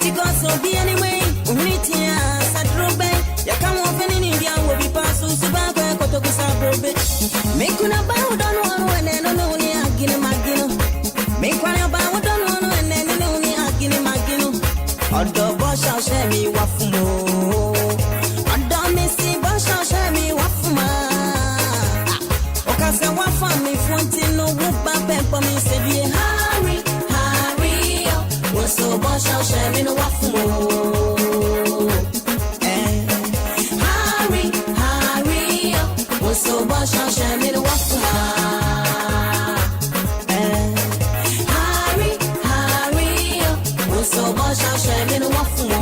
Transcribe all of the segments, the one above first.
Because of the anyway, Unitia, Satrobe, Yakamo in India will be passed to Subaka, Kotokusa, make one about one and then only Agin Magino. Make one about one and then only Agin Magino. Or the boss shall share me wafumo. And don't miss the boss shall share me wafuma. Okasa wafa me fontin no wupa pepper me say hurry, hurry. Was so boss shall share me no wafumo. Hurry, hurry. Was so boss shall share me no wafuma. Hurry, hurry. Was so boss shall share me no wafumo.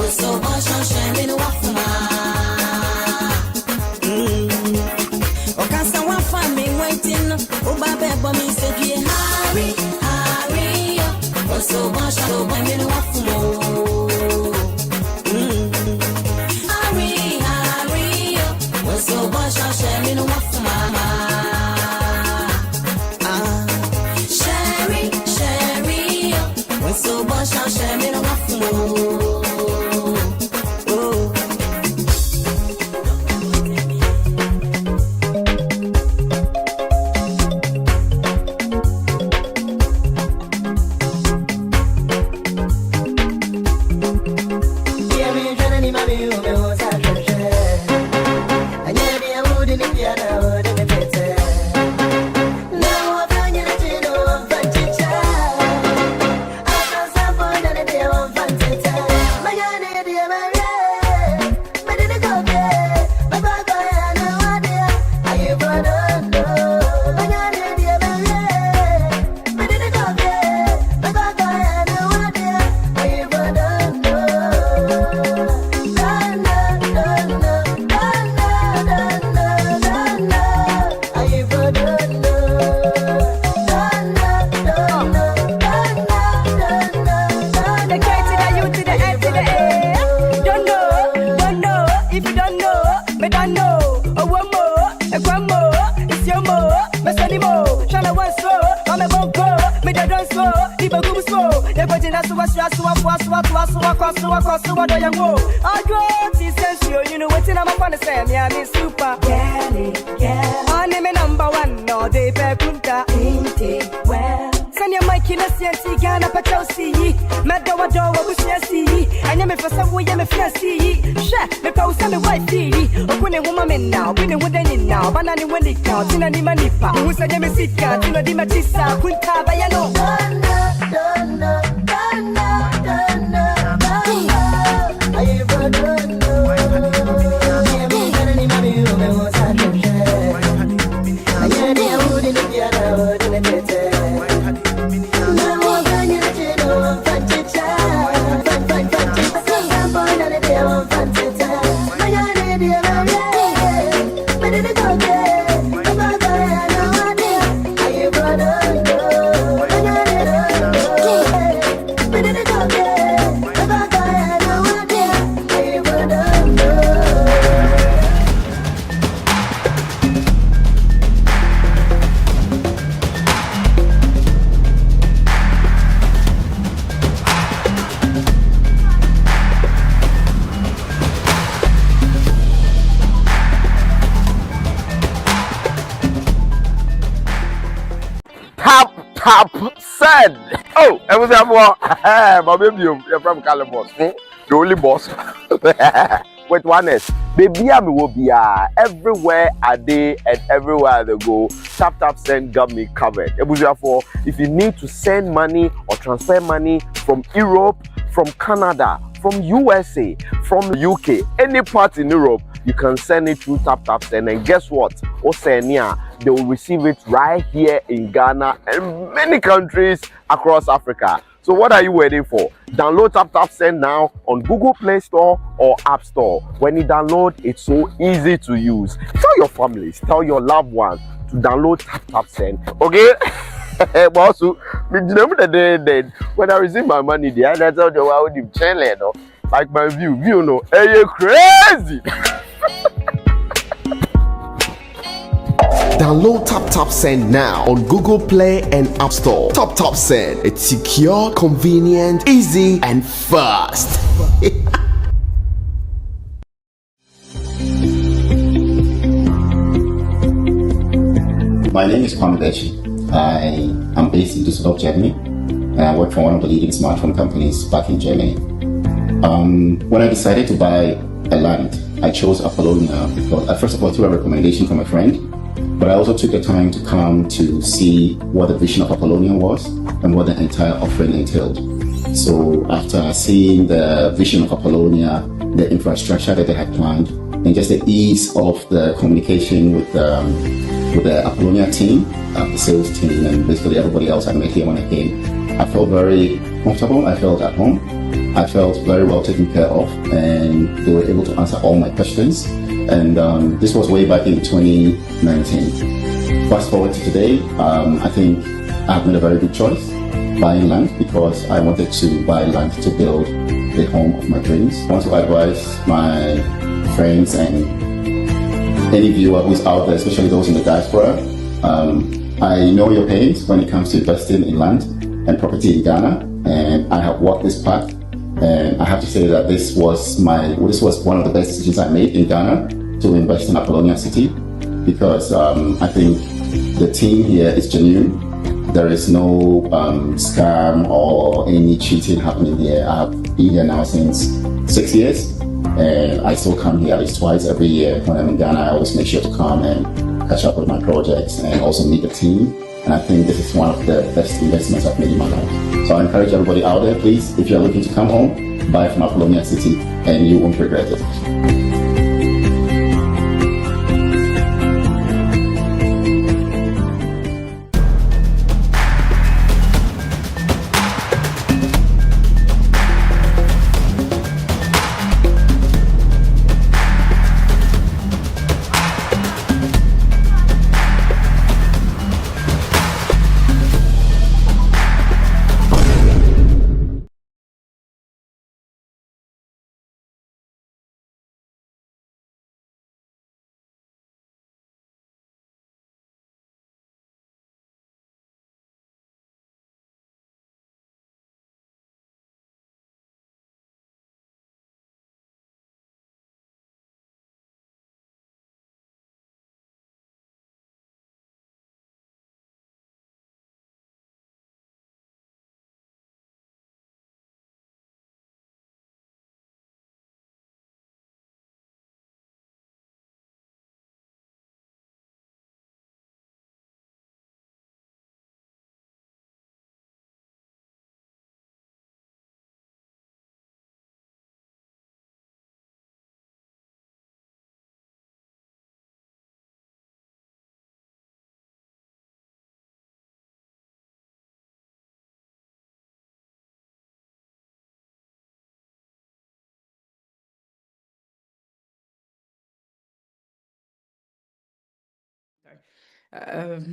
So much on sharing a waffle. Okasa wafa me waiting. Oba beba me say hurry, hurry. So much on sharing a waffle. Hurry, hurry. So much on sharing a waffle. Sherry, sherry. So much on sharing a waffle. Taptap Send. Oh, I was my baby, you're from Calabos. The only boss. With oneness. Baby, I will be everywhere I day and everywhere they go. Taptap Send got me covered. If you need to send money or transfer money from Europe, from Canada, from USA, from UK, any part in Europe, you can send it through Taptap Send, and guess what? Oceania, they will receive it right here in Ghana and many countries across Africa. So what are you waiting for? Download Taptap Send now on Google Play Store or App Store. When you download, it's so easy to use. Tell your families, tell your loved ones to download Taptap Send. Okay? But also, when I receive my money, the other tell the world you channel, like my view, no, hey, you crazy. Download Taptap Send now on Google Play and App Store. Taptap Send. It's secure, convenient, easy, and fast. My name is Kwame Bechi. I am based in Düsseldorf, Germany, and I work for one of the leading smartphone companies back in Germany. When I decided to buy a land, I chose Apollonia because, first of all, through a recommendation from a friend, but I also took the time to come to see what the vision of Apollonia was and what the entire offering entailed. So after seeing the vision of Apollonia, the infrastructure that they had planned, and just the ease of the communication with the Apollonia team, the sales team, and basically everybody else I met here when I came, I felt very comfortable. I felt at home. I felt very well taken care of, and they were able to answer all my questions. And this was way back in 2019. Fast forward to today, I think I've made a very good choice buying land because I wanted to buy land to build the home of my dreams. I want to advise my friends and any viewer who's out there, especially those in the diaspora. I know your pains when it comes to investing in land and property in Ghana, and I have walked this path. And I have to say that this was one of the best decisions I made in Ghana to invest in Apollonia City, because I think the team here is genuine. There is no scam or any cheating happening here. I have been here now since 6 years, and I still come here at least twice every year. When I'm in Ghana, I always make sure to come and catch up with my projects and also meet the team. And I think this is one of the best investments I've made in my life. So I encourage everybody out there, please, if you're looking to come home, buy from Apollonia City and you won't regret it.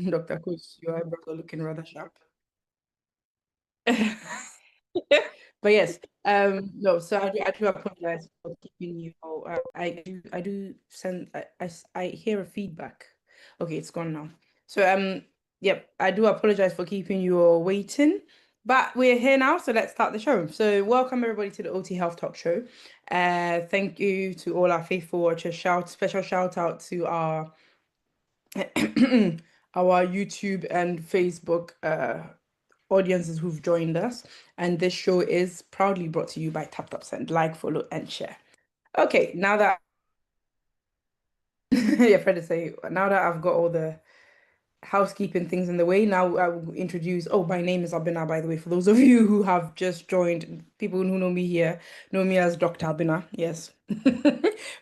Dr. Kus, your eyebrows are looking rather sharp. But yes, no, so I do apologize for keeping you. I do send. I hear a feedback. Okay, it's gone now. So yep, I do apologize for keeping you all waiting, but we're here now, so let's start the show. So welcome everybody to the OT Health Talk Show. Thank you to all our faithful watchers. Special shout out to our our YouTube and Facebook audiences who've joined us. And this show is proudly brought to you by Taptap Send. Like, follow, and share. Okay, now that yeah, Fred is saying, now that I've got all the housekeeping things in the way, now I will introduce. Oh, my name is Abina, by the way. For those of you who have just joined, people who know me here know me as Dr. Abina. Yes.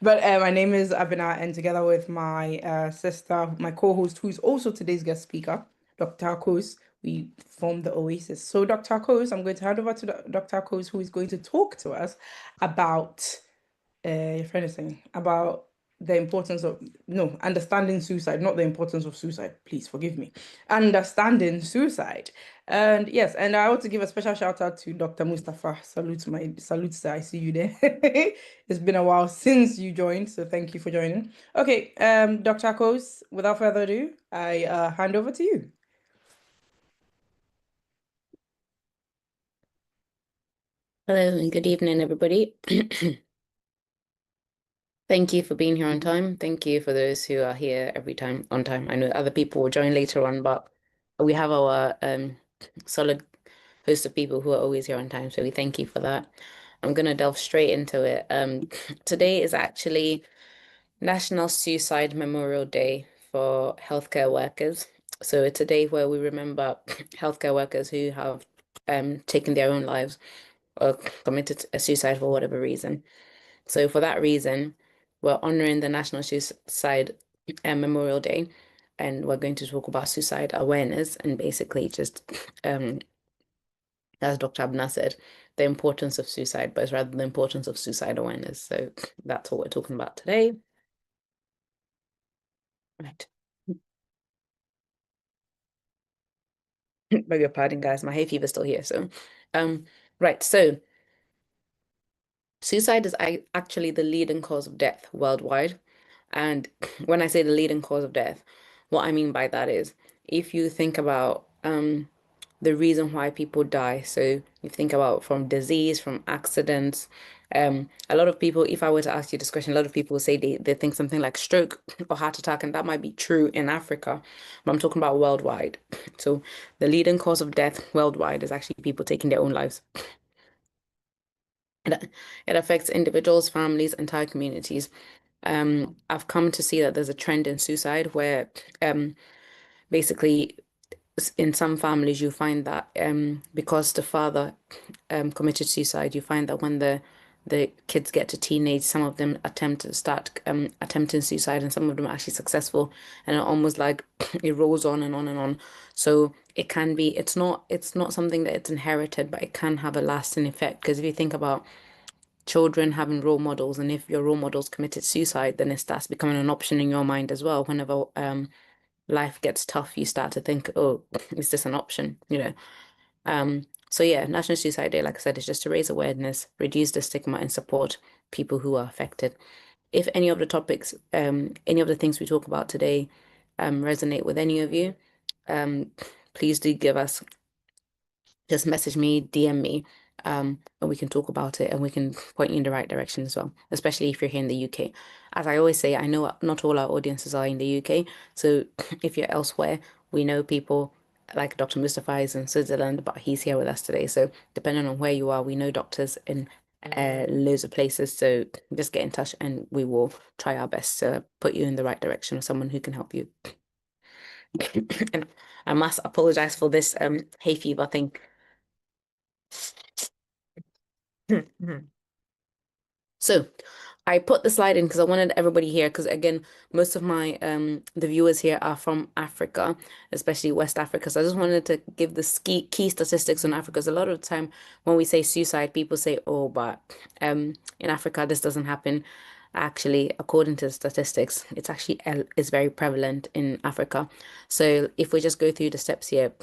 But my name is Abina, and together with my sister, my co-host, who is also today's guest speaker, Dr. Akos, we formed the Oasis. So, Dr. Akos, I'm going to hand over to Dr. Akos, who is going to talk to us about your friend is saying about the importance of, no, understanding suicide, not the importance of suicide. Please forgive me. Understanding suicide. And yes, and I want to give a special shout out to Dr. Mustafa. Salute, sir. I see you there. It's been a while since you joined, so thank you for joining. Okay, Dr. Akos, without further ado, I hand over to you. Hello and good evening, everybody. Thank you for being here on time. Thank you for those who are here every time on time. I know other people will join later on, but we have our solid host of people who are always here on time. So we thank you for that. I'm gonna delve straight into it. Today is actually National Suicide Memorial Day for healthcare workers. So it's a day where we remember healthcare workers who have taken their own lives or committed a suicide for whatever reason. So for that reason, we're honoring the National Suicide Memorial Day, and we're going to talk about suicide awareness and basically just, as Dr. Abna said, the importance of suicide, but it's rather the importance of suicide awareness. So that's what we're talking about today. Right. Beg your pardon, guys. My hay fever's still here. So, right. So suicide is actually the leading cause of death worldwide. And when I say the leading cause of death, what I mean by that is if you think about the reason why people die. So you think about from disease, from accidents. A lot of people, if I were to ask you this question, a lot of people will say they think something like stroke or heart attack, and that might be true in Africa, but I'm talking about worldwide. So the leading cause of death worldwide is actually people taking their own lives. It affects individuals, families, entire communities. I've come to see that there's a trend in suicide where basically in some families you find that because the father committed suicide, you find that when the kids get to teenage, some of them attempt to start attempting suicide, and some of them are actually successful, and it almost like it rolls on and on and on. So it can be, it's not something that it's inherited, but it can have a lasting effect. Because if you think about children having role models, and if your role models committed suicide, then it starts becoming an option in your mind as well. Whenever life gets tough, you start to think, oh, is this an option? So yeah, National Suicide Day, like I said, is just to raise awareness, reduce the stigma, and support people who are affected. If any of the topics, any of the things we talk about today, resonate with any of you, please do give us, just message me, DM me, and we can talk about it and we can point you in the right direction as well, especially if you're here in the UK. As I always say, I know not all our audiences are in the UK, so if you're elsewhere, we know people like Dr. Mustafa is in Switzerland, but he's here with us today. So depending on where you are, we know doctors in loads of places. So just get in touch and we will try our best to put you in the right direction of someone who can help you. And I must apologize for this hay fever thing. So I put the slide in because I wanted everybody here, because again, most of my the viewers here are from Africa, especially West Africa. So I just wanted to give the key statistics on Africa. Because a lot of the time when we say suicide, people say, oh, but in Africa this doesn't happen. Actually, according to the statistics, it's actually is very prevalent in Africa. So if we just go through the steps here,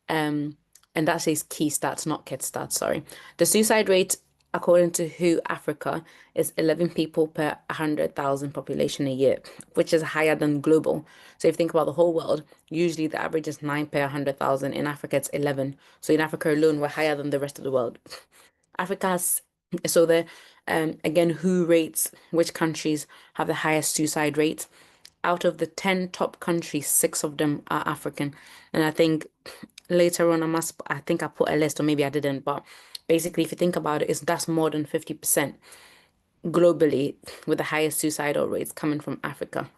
and that says key stats, not kid stats, sorry. The suicide rate, according to WHO Africa, is 11 people per 100,000 population a year, which is higher than global. So if you think about the whole world, usually the average is 9 per 100,000. In Africa, it's 11. So in Africa alone, we're higher than the rest of the world. Africa has, so the, again, WHO rates which countries have the highest suicide rates. Out of the 10 top countries, 6 of them are African. And I think later on, I think I put a list, or maybe I didn't, but basically, if you think about it, that's more than 50% globally, with the highest suicidal rates coming from Africa.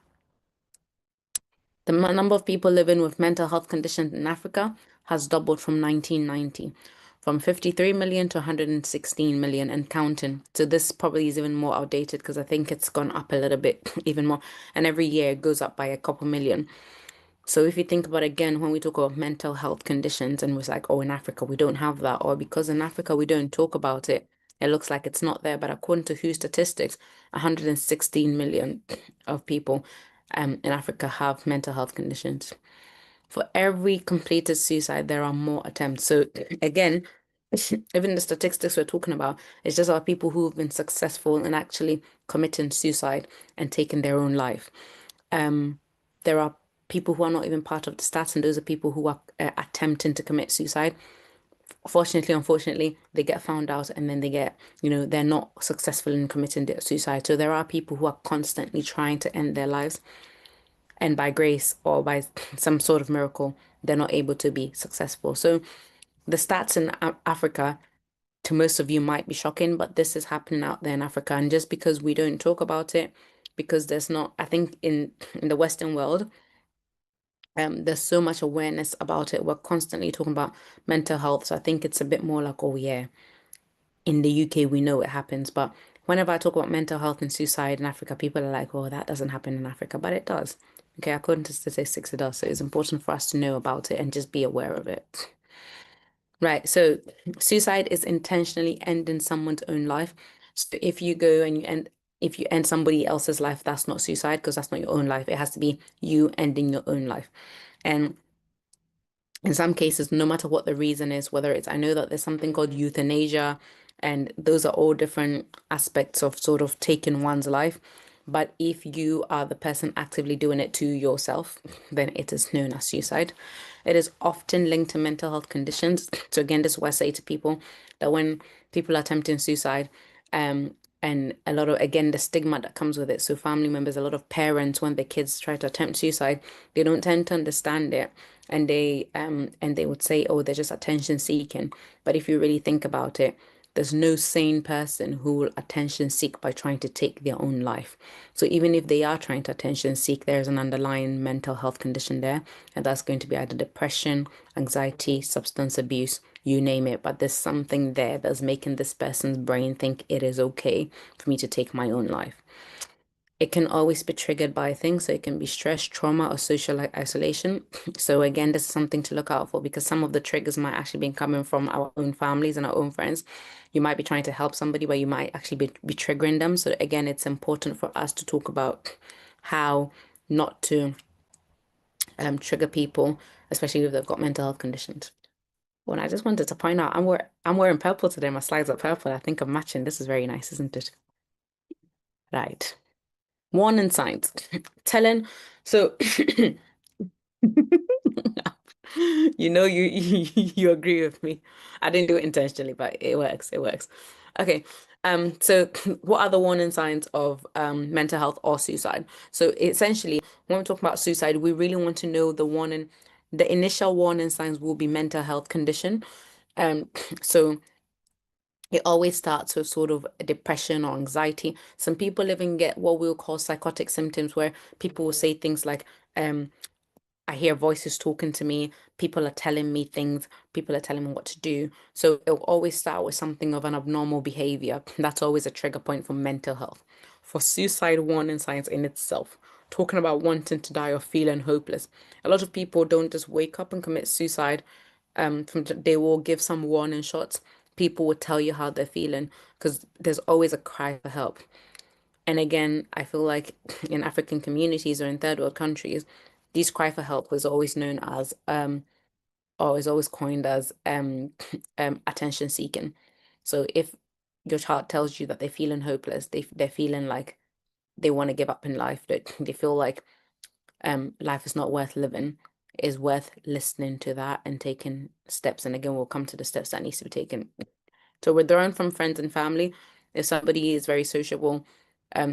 The number of people living with mental health conditions in Africa has doubled from 1990, from 53 million to 116 million and counting. So this probably is even more outdated, because I think it's gone up a little bit even more. And every year it goes up by a couple million. So if you think about, again, when we talk about mental health conditions and we're like, oh, in Africa, we don't have that, or because in Africa, we don't talk about it, it looks like it's not there. But according to WHO statistics, 116 million of people in Africa have mental health conditions. For every completed suicide, there are more attempts. So again, even the statistics we're talking about, it's just about people who've been successful in actually committing suicide and taking their own life. There are people who are not even part of the stats, and those are people who are attempting to commit suicide. Fortunately, unfortunately, they get found out and then they get, they're not successful in committing suicide. So there are people who are constantly trying to end their lives, and by grace or by some sort of miracle, they're not able to be successful. So the stats in Africa, to most of you, might be shocking, but this is happening out there in Africa. And just because we don't talk about it, because there's not, I think in the Western world, there's so much awareness about it. We're constantly talking about mental health. So I think it's a bit more like, oh yeah, in the UK, we know it happens. But whenever I talk about mental health and suicide in Africa, people are like, oh, that doesn't happen in Africa. But it does. Okay, according to statistics, it does. So it's important for us to know about it and just be aware of it. Right. So suicide is intentionally ending someone's own life. So if you go and if you end somebody else's life, that's not suicide because that's not your own life. It has to be you ending your own life. And in some cases, no matter what the reason is, whether it's, I know that there's something called euthanasia, and those are all different aspects of sort of taking one's life. But if you are the person actively doing it to yourself, then it is known as suicide. It is often linked to mental health conditions. So again, this is what I say to people, that when people are attempting suicide, and a lot of, again, the stigma that comes with it. So family members, a lot of parents, when their kids try to attempt suicide, they don't tend to understand it. And they would say, oh, they're just attention seeking. But if you really think about it, there's no sane person who will attention seek by trying to take their own life. So even if they are trying to attention seek, there's an underlying mental health condition there. And that's going to be either depression, anxiety, substance abuse, you name it. But there's something there that's making this person's brain think it is okay for me to take my own life. It can always be triggered by things. So it can be stress, trauma, or social isolation. So again, this is something to look out for, because some of the triggers might actually be coming from our own families and our own friends. You might be trying to help somebody, but you might actually be triggering them. So again, it's important for us to talk about how not to trigger people, especially if they've got mental health conditions. Well, I just wanted to point out, I'm wearing purple today. My slides are purple. I think I'm matching. This is very nice, isn't it? Right. Warning signs. Telling. So you agree with me. I didn't do it intentionally, but it works. It works. Okay. So what are the warning signs of mental health or suicide? So essentially, when we talk about suicide, we really want to know the initial warning signs will be mental health condition. So it always starts with sort of depression or anxiety. Some people even get what we'll call psychotic symptoms, where people will say things like, I hear voices talking to me, people are telling me things, people are telling me what to do. So it'll always start with something of an abnormal behavior. That's always a trigger point for mental health. For suicide warning signs in itself, talking about wanting to die or feeling hopeless. A lot of people don't just wake up and commit suicide. They will give some warning shots. People will tell you how they're feeling, because there's always a cry for help. And again, I feel like in African communities or in third world countries, this cry for help was always known as, or is always coined as attention seeking. So if your child tells you that they're feeling hopeless, they're feeling like they want to give up in life, that they feel like life is not worth living, is worth listening to that and taking steps. And again, we'll come to the steps that needs to be taken. So withdrawn from friends and family. If somebody is very sociable,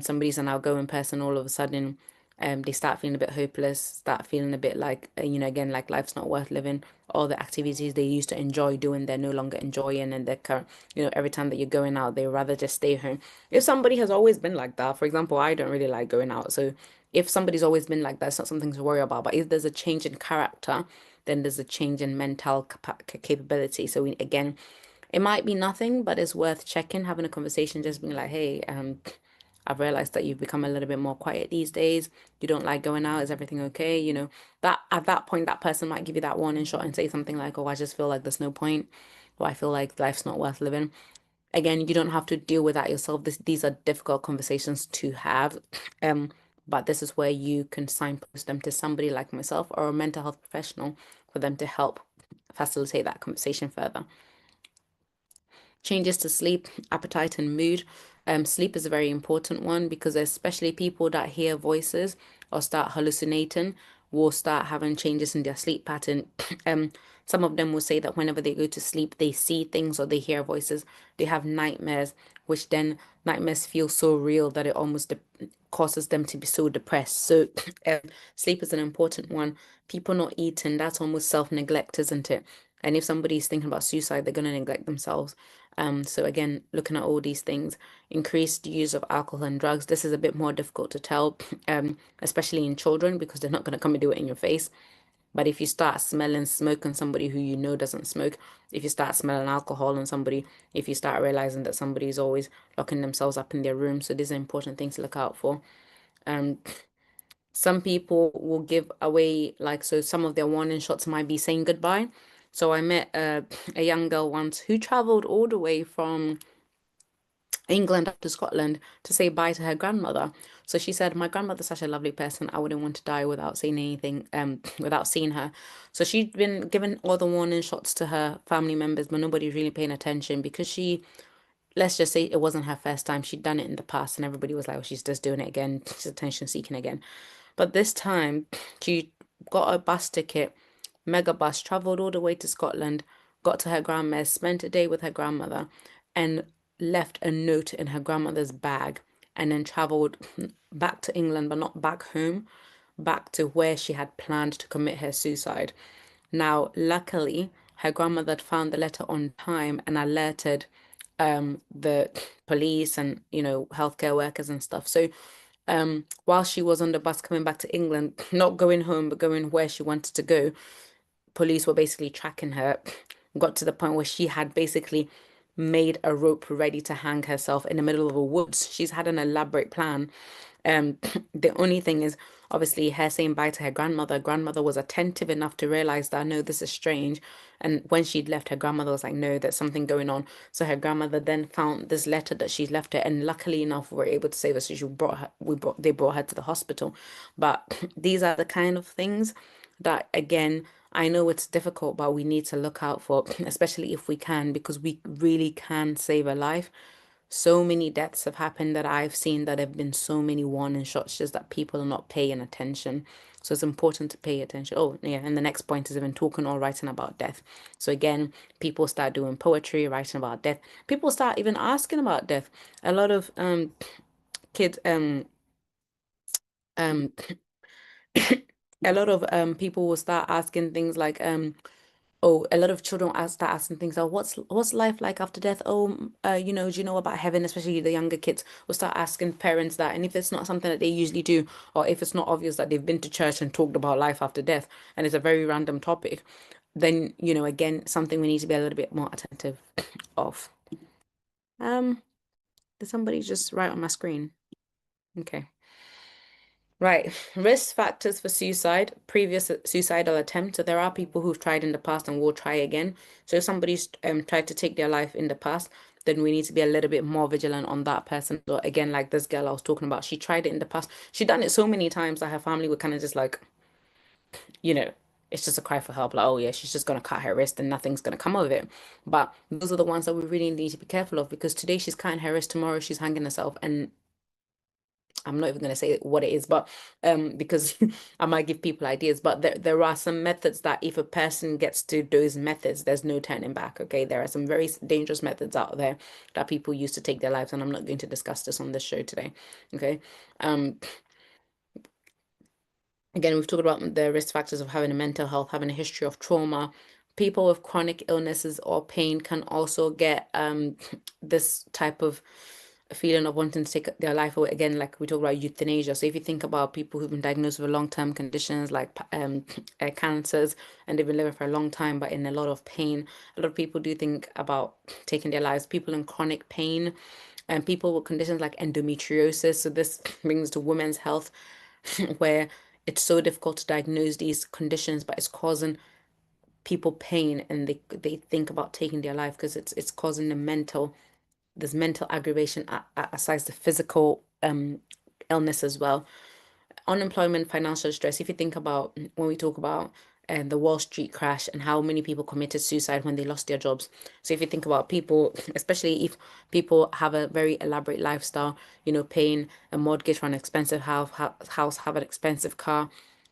somebody's an outgoing person, all of a sudden, they start feeling a bit hopeless, start feeling a bit like, again, like life's not worth living. All the activities they used to enjoy doing, they're no longer enjoying, and they're current, every time that you're going out, they rather just stay home. If somebody has always been like that, for example, I don't really like going out. So if somebody's always been like that, it's not something to worry about. But if there's a change in character, then there's a change in mental capability. So again, it might be nothing, but it's worth checking, having a conversation, just being like, hey, I've realized that you've become a little bit more quiet these days. You don't like going out. Is everything okay? That at that point, that person might give you that warning shot and say something like, oh, I just feel like there's no point, or I feel like life's not worth living. Again, you don't have to deal with that yourself. These are difficult conversations to have. But this is where you can signpost them to somebody like myself or a mental health professional for them to help facilitate that conversation further. Changes to sleep, appetite, and mood. Sleep is a very important one because especially people that hear voices or start hallucinating will start having changes in their sleep pattern. Some of them will say that whenever they go to sleep, they see things or they hear voices. They have nightmares, which then nightmares feel so real that it almost causes them to be so depressed. So sleep is an important one. People not eating, that's almost self-neglect, isn't it? And if somebody's thinking about suicide, they're going to neglect themselves. So again, looking at all these things, increased use of alcohol and drugs. This is a bit more difficult to tell, especially in children, because they're not going to come and do it in your face. But if you start smelling smoke on somebody who you know doesn't smoke, if you start smelling alcohol on somebody, if you start realizing that somebody is always locking themselves up in their room, so these are important things to look out for. Some people will give away, like, so some of their warning shots might be saying goodbye. So I met a young girl once who traveled all the way from England up to Scotland to say bye to her grandmother. So she said, my grandmother's such a lovely person. I wouldn't want to die without saying anything, without seeing her. So she'd been given all the warning shots to her family members, but nobody's really paying attention because she, let's just say it wasn't her first time. She'd done it in the past and everybody was like, oh, she's just doing it again. She's attention seeking again. But this time she got a bus ticket, mega bus, traveled all the way to Scotland, got to her grandma's, spent a day with her grandmother, and left a note in her grandmother's bag, and then traveled back to England, but not back home, back to where she had planned to commit her suicide. Now, luckily, her grandmother had found the letter on time and alerted the police and, healthcare workers and stuff. So while she was on the bus coming back to England, not going home, but going where she wanted to go, police were basically tracking her. Got to the point where she had basically made a rope ready to hang herself in the middle of a woods. She's had an elaborate plan. The only thing is, obviously, her saying bye to her grandmother. Grandmother was attentive enough to realize that, no, this is strange. And when she'd left, her grandmother was like, no, there's something going on. So her grandmother then found this letter that she'd left her, and luckily enough, we were able to save her. So they brought her to the hospital. But these are the kind of things that, again, I know it's difficult, but we need to look out for, especially if we can, because we really can save a life. So many deaths have happened that I've seen that have been so many warning shots, just that people are not paying attention. So it's important to pay attention. Oh, yeah. And the next point is even talking or writing about death. So again, people start doing poetry, writing about death. People start even asking about death. A lot of kids um a lot of people will start asking things like oh, a lot of children start asking things like, what's life like after death? Oh, do you know about heaven? Especially the younger kids will start asking parents that. And if it's not something that they usually do, or if it's not obvious that they've been to church and talked about life after death, and it's a very random topic, then, again, something we need to be a little bit more attentive of. Did somebody just write on my screen? Okay. Right, risk factors for suicide, previous suicidal attempt. So there are people who've tried in the past and will try again. So if somebody's tried to take their life in the past, then we need to be a little bit more vigilant on that person. So again, like this girl I was talking about, she tried it in the past. She done it so many times that her family were kind of just like, it's just a cry for help. Like, oh yeah, she's just gonna cut her wrist and nothing's gonna come of it. But those are the ones that we really need to be careful of, because today she's cutting her wrist, tomorrow she's hanging herself, and I'm not even going to say what it is, but because I might give people ideas, but there are some methods that if a person gets to those methods, there's no turning back. Okay, there are some very dangerous methods out there that people use to take their lives, and I'm not going to discuss this on this show today. Okay. Again, we've talked about the risk factors of having a mental health, having a history of trauma. People with chronic illnesses or pain can also get this type of feeling of wanting to take their life away. Again, like we talk about euthanasia. So if you think about people who've been diagnosed with long-term conditions like cancers, and they've been living for a long time but in a lot of pain, a lot of people do think about taking their lives. People in chronic pain, and people with conditions like endometriosis. So this brings to women's health, where it's so difficult to diagnose these conditions, but it's causing people pain, and they think about taking their life because it's causing them mental there's mental aggravation aside the physical illness as well. Unemployment, financial stress. If you think about when we talk about the Wall Street crash and how many people committed suicide when they lost their jobs. So if you think about people, especially if people have a very elaborate lifestyle, paying a mortgage for an expensive house, have an expensive car,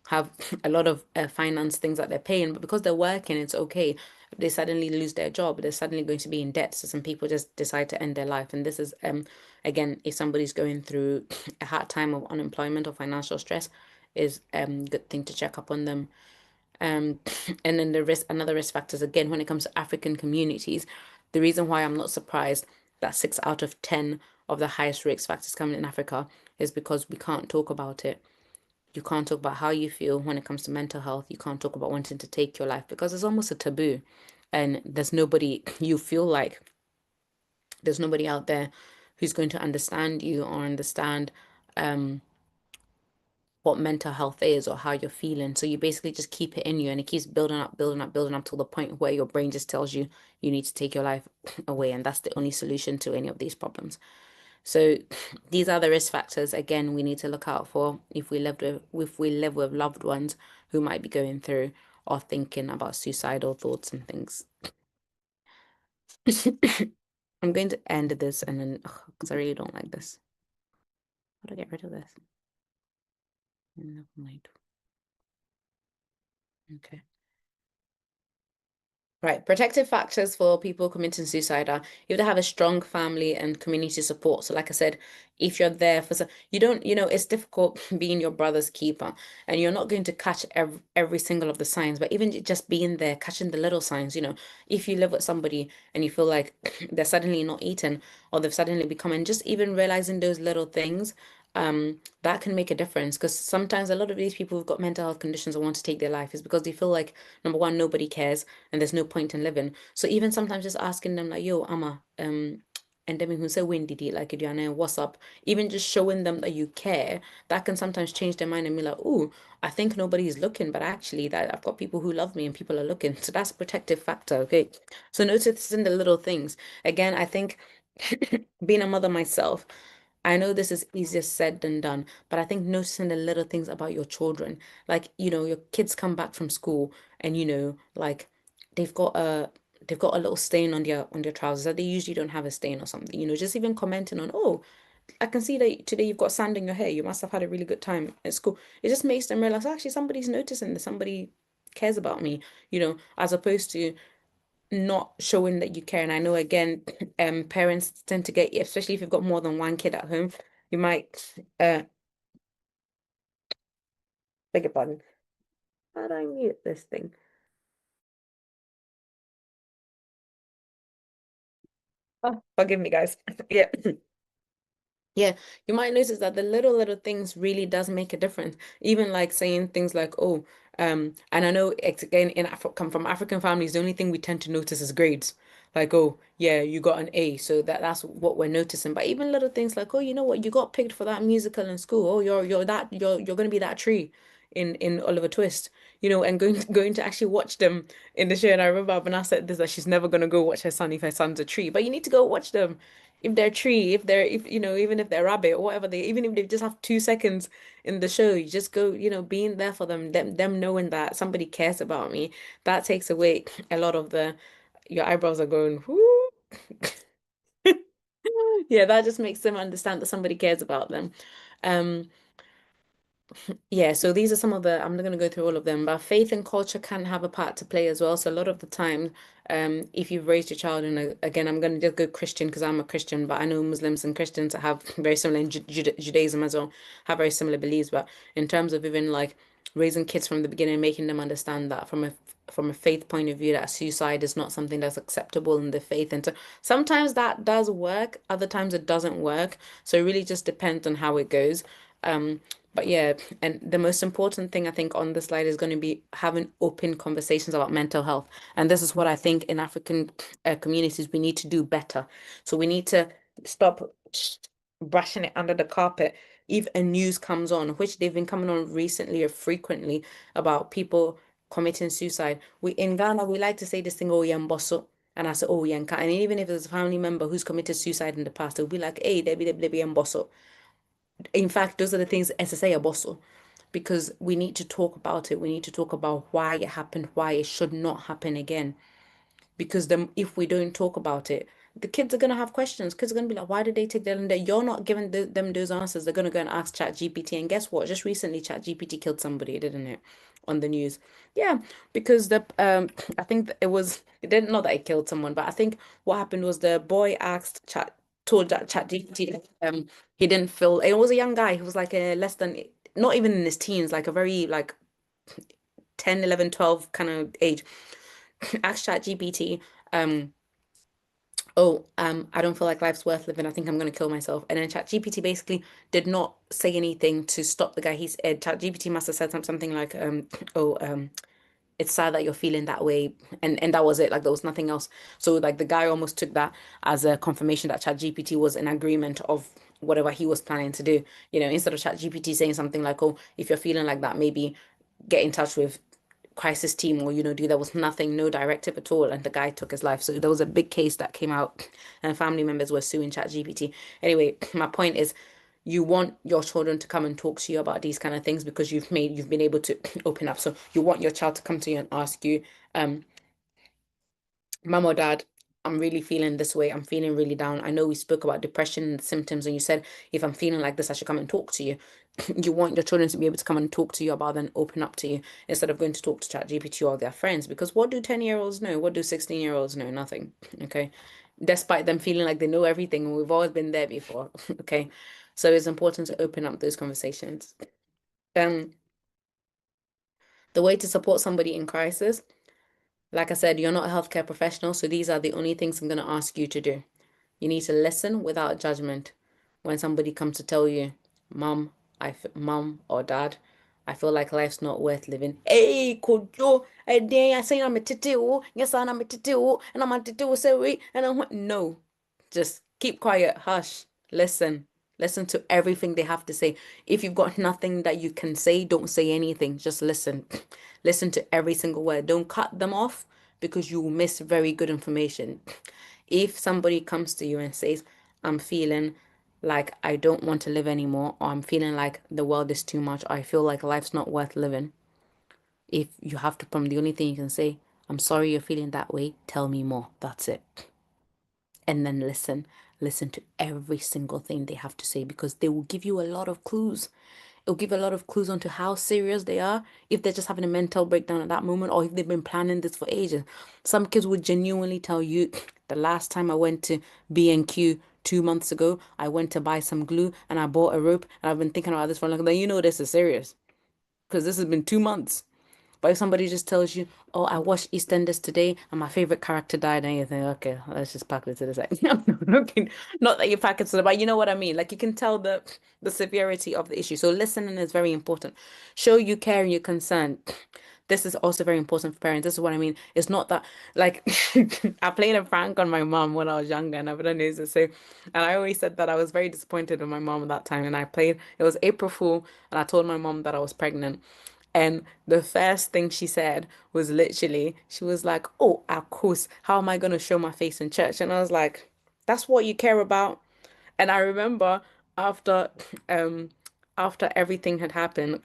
have a lot of finance things that they're paying, but because they're working, it's okay. If they suddenly lose their job, they're suddenly going to be in debt. So some people just decide to end their life. And this is again, if somebody's going through a hard time of unemployment or financial stress, is good thing to check up on them. And then another risk factors again when it comes to African communities, the reason why I'm not surprised that 6 out of 10 of the highest risk factors coming in Africa is because we can't talk about it. You can't talk about how you feel when it comes to mental health. You can't talk about wanting to take your life because it's almost a taboo. And there's nobody, you feel like there's nobody out there who's going to understand you or understand what mental health is or how you're feeling. So you basically just keep it in you and it keeps building up, building up, building up till the point where your brain just tells you you need to take your life away. And that's the only solution to any of these problems. So these are the risk factors. Again, we need to look out for if we live with loved ones who might be going through or thinking about suicidal thoughts and things. I'm going to end this and then because I really don't like this. How do I get rid of this? Never mind. Okay. Right, protective factors for people committing suicide are you have to have a strong family and community support. So, like I said, if you're there for some, you don't, it's difficult being your brother's keeper, and you're not going to catch every single of the signs, but even just being there, catching the little signs, if you live with somebody and you feel like they're suddenly not eating or they've suddenly become, and just even realizing those little things, that can make a difference because sometimes a lot of these people who've got mental health conditions and want to take their life is because they feel like number one, nobody cares and there's no point in living. So even sometimes just asking them like, yo, Ama, and then who say when did it like it, what's up? Even just showing them that you care, that can sometimes change their mind and be like, oh, I think nobody's looking, but actually that I've got people who love me and people are looking. So that's a protective factor, okay? So noticing the little things. Again, I think being a mother myself, I know this is easier said than done, but I think noticing the little things about your children, like, your kids come back from school and like they've got a little stain on their trousers that they usually don't have a stain or something, just even commenting on, oh, I can see that today you've got sand in your hair. You must have had a really good time at school. It just makes them realize actually somebody's noticing this, somebody cares about me, as opposed to not showing that you care. And I know again, parents tend to get, especially if you've got more than one kid at home, you might beg your pardon. How do I mute this thing? Oh, forgive me, guys. Yeah. Yeah, you might notice that the little things really does make a difference. Even like saying things like, "Oh, and I know it's again in come from African families, the only thing we tend to notice is grades. Like, oh, yeah, you got an A, so that's what we're noticing. But even little things like, oh, you know what, you got picked for that musical in school. Oh, you're gonna be that tree in Oliver Twist, and going to actually watch them in the show. And I remember Abana said this that she's never gonna go watch her son if her son's a tree, but you need to go watch them if they're tree, if even if they're rabbit or whatever even if they just have 2 seconds in the show, you just go, being there for them knowing that somebody cares about me, that takes away a lot of your eyebrows are going, whoo. Yeah, that just makes them understand that somebody cares about them. Um, yeah, so these are some of I'm not going to go through all of them, but faith and culture can have a part to play as well. So a lot of the time, if you've raised your child in again, I'm going to just go Christian because I'm a Christian, but I know Muslims and Christians have very similar, in Judaism as well, have very similar beliefs. But in terms of even like raising kids from the beginning, making them understand that from a faith point of view, that suicide is not something that's acceptable in the faith. And so sometimes that does work, other times it doesn't work. So it really just depends on how it goes. But yeah, and the most important thing I think on the slide is going to be having open conversations about mental health. And this is what I think in African communities we need to do better. So we need to stop brushing it under the carpet. If a news comes on, which they've been coming on recently or frequently about people committing suicide. We in Ghana we like to say this thing, oh yamboso. And I said, oh, yeah. And even if there's a family member who's committed suicide in the past, they'll be like, hey, Debbie, and bosso. In fact, those are the things SSA are bosso. Because we need to talk about it. We need to talk about why it happened, why it should not happen again. Because then if we don't talk about it, the kids are gonna have questions. Kids are gonna be like, why did they take that? And you're not giving them those answers. They're gonna go and ask Chat GPT. And guess what? Just recently, Chat GPT killed somebody, didn't it? On the news. Yeah, because the I think it didn't know that it killed someone, but I think what happened was the boy told that Chat GPT he didn't feel it was a young guy. He was like a less than not even in his teens, like a very like 10, 11, 12 kind of age. Asked Chat GPT, I don't feel like life's worth living. I think I'm gonna kill myself. And then ChatGPT basically did not say anything to stop the guy. He said ChatGPT must have said something like, oh, it's sad that you're feeling that way, and that was it. Like there was nothing else. So like the guy almost took that as a confirmation that ChatGPT was in agreement of whatever he was planning to do. Instead of ChatGPT saying something like, oh, if you're feeling like that, maybe get in touch with crisis team or there was nothing, no directive at all, and the guy took his life. So there was a big case that came out and family members were suing ChatGPT. Anyway, my point is you want your children to come and talk to you about these kind of things because you've been able to open up. So you want your child to come to you and ask you, mom or dad, I'm really feeling this way. I'm feeling really down. I know we spoke about depression and symptoms, and you said if I'm feeling like this, I should come and talk to you. You want your children to be able to come and talk to you about and open up to you instead of going to talk to ChatGPT or their friends. Because what do 10-year-olds know? What do 16-year-olds know? Nothing. Okay. Despite them feeling like they know everything, and we've always been there before. Okay. So it's important to open up those conversations. The way to support somebody in crisis, like I said, you're not a healthcare professional, so these are the only things I'm going to ask you to do. You need to listen without judgment. When somebody comes to tell you, mom or dad, I feel like life's not worth living. Hey, kojo, I say I'm a titio, yes, I'm a titio, and I'm a titio, sorry, and I'm no. Just keep quiet, hush, listen. Listen to everything they have to say. If you've got nothing that you can say, don't say anything. Just listen. Listen to every single word. Don't cut them off because you will miss very good information. If somebody comes to you and says, I'm feeling like I don't want to live anymore, or I'm feeling like the world is too much, or I feel like life's not worth living, if you have to the only thing you can say, I'm sorry you're feeling that way, tell me more. That's it. And then listen to every single thing they have to say because they will give you a lot of clues. It'll give a lot of clues onto how serious they are, if they're just having a mental breakdown at that moment, or if they've been planning this for ages. Some kids would genuinely tell you, the last time I went to B&Q 2 months ago, I went to buy some glue and I bought a rope and I've been thinking about this for a long time. This is serious because this has been 2 months. But if somebody just tells you, oh, I watched EastEnders today and my favorite character died, and you think, okay, let's just pack it to the side. Okay, not that you pack it to the but you know what I mean? Like you can tell the severity of the issue. So listening is very important. Show you care and you're concerned. This is also very important for parents. This is what I mean. It's not that like I played a prank on my mom when I was younger and I've done this to say, and I always said that I was very disappointed with my mom at that time. And it was April Fool, and I told my mom that I was pregnant. And the first thing she said was literally, she was like, oh, of course, how am I going to show my face in church? And I was like, that's what you care about. And I remember after um after everything had happened,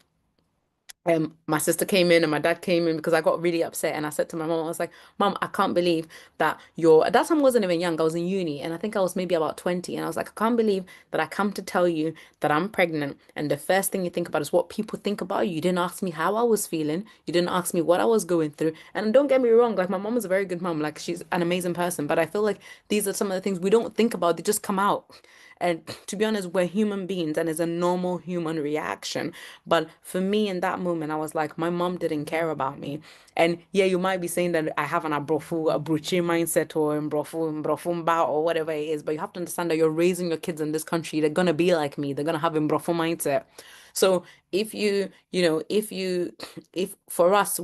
my sister came in and my dad came in because I got really upset and I said to my mom, I was like, Mom, I can't believe that at that time I wasn't even young, I was in uni and I think I was maybe about 20 and I was like, I can't believe that I come to tell you that I'm pregnant and the first thing you think about is what people think about you. You didn't ask me how I was feeling, you didn't ask me what I was going through. And don't get me wrong, like my mom is a very good mom, like she's an amazing person, but I feel like these are some of the things we don't think about, they just come out. And to be honest, we're human beings and it's a normal human reaction. But for me in that moment, I was like, my mom didn't care about me. And yeah, you might be saying that I have an abrochi mindset or mbrofumba or whatever it is, but you have to understand that you're raising your kids in this country. They're gonna be like me. They're gonna have mbrofu mindset. So if if for us,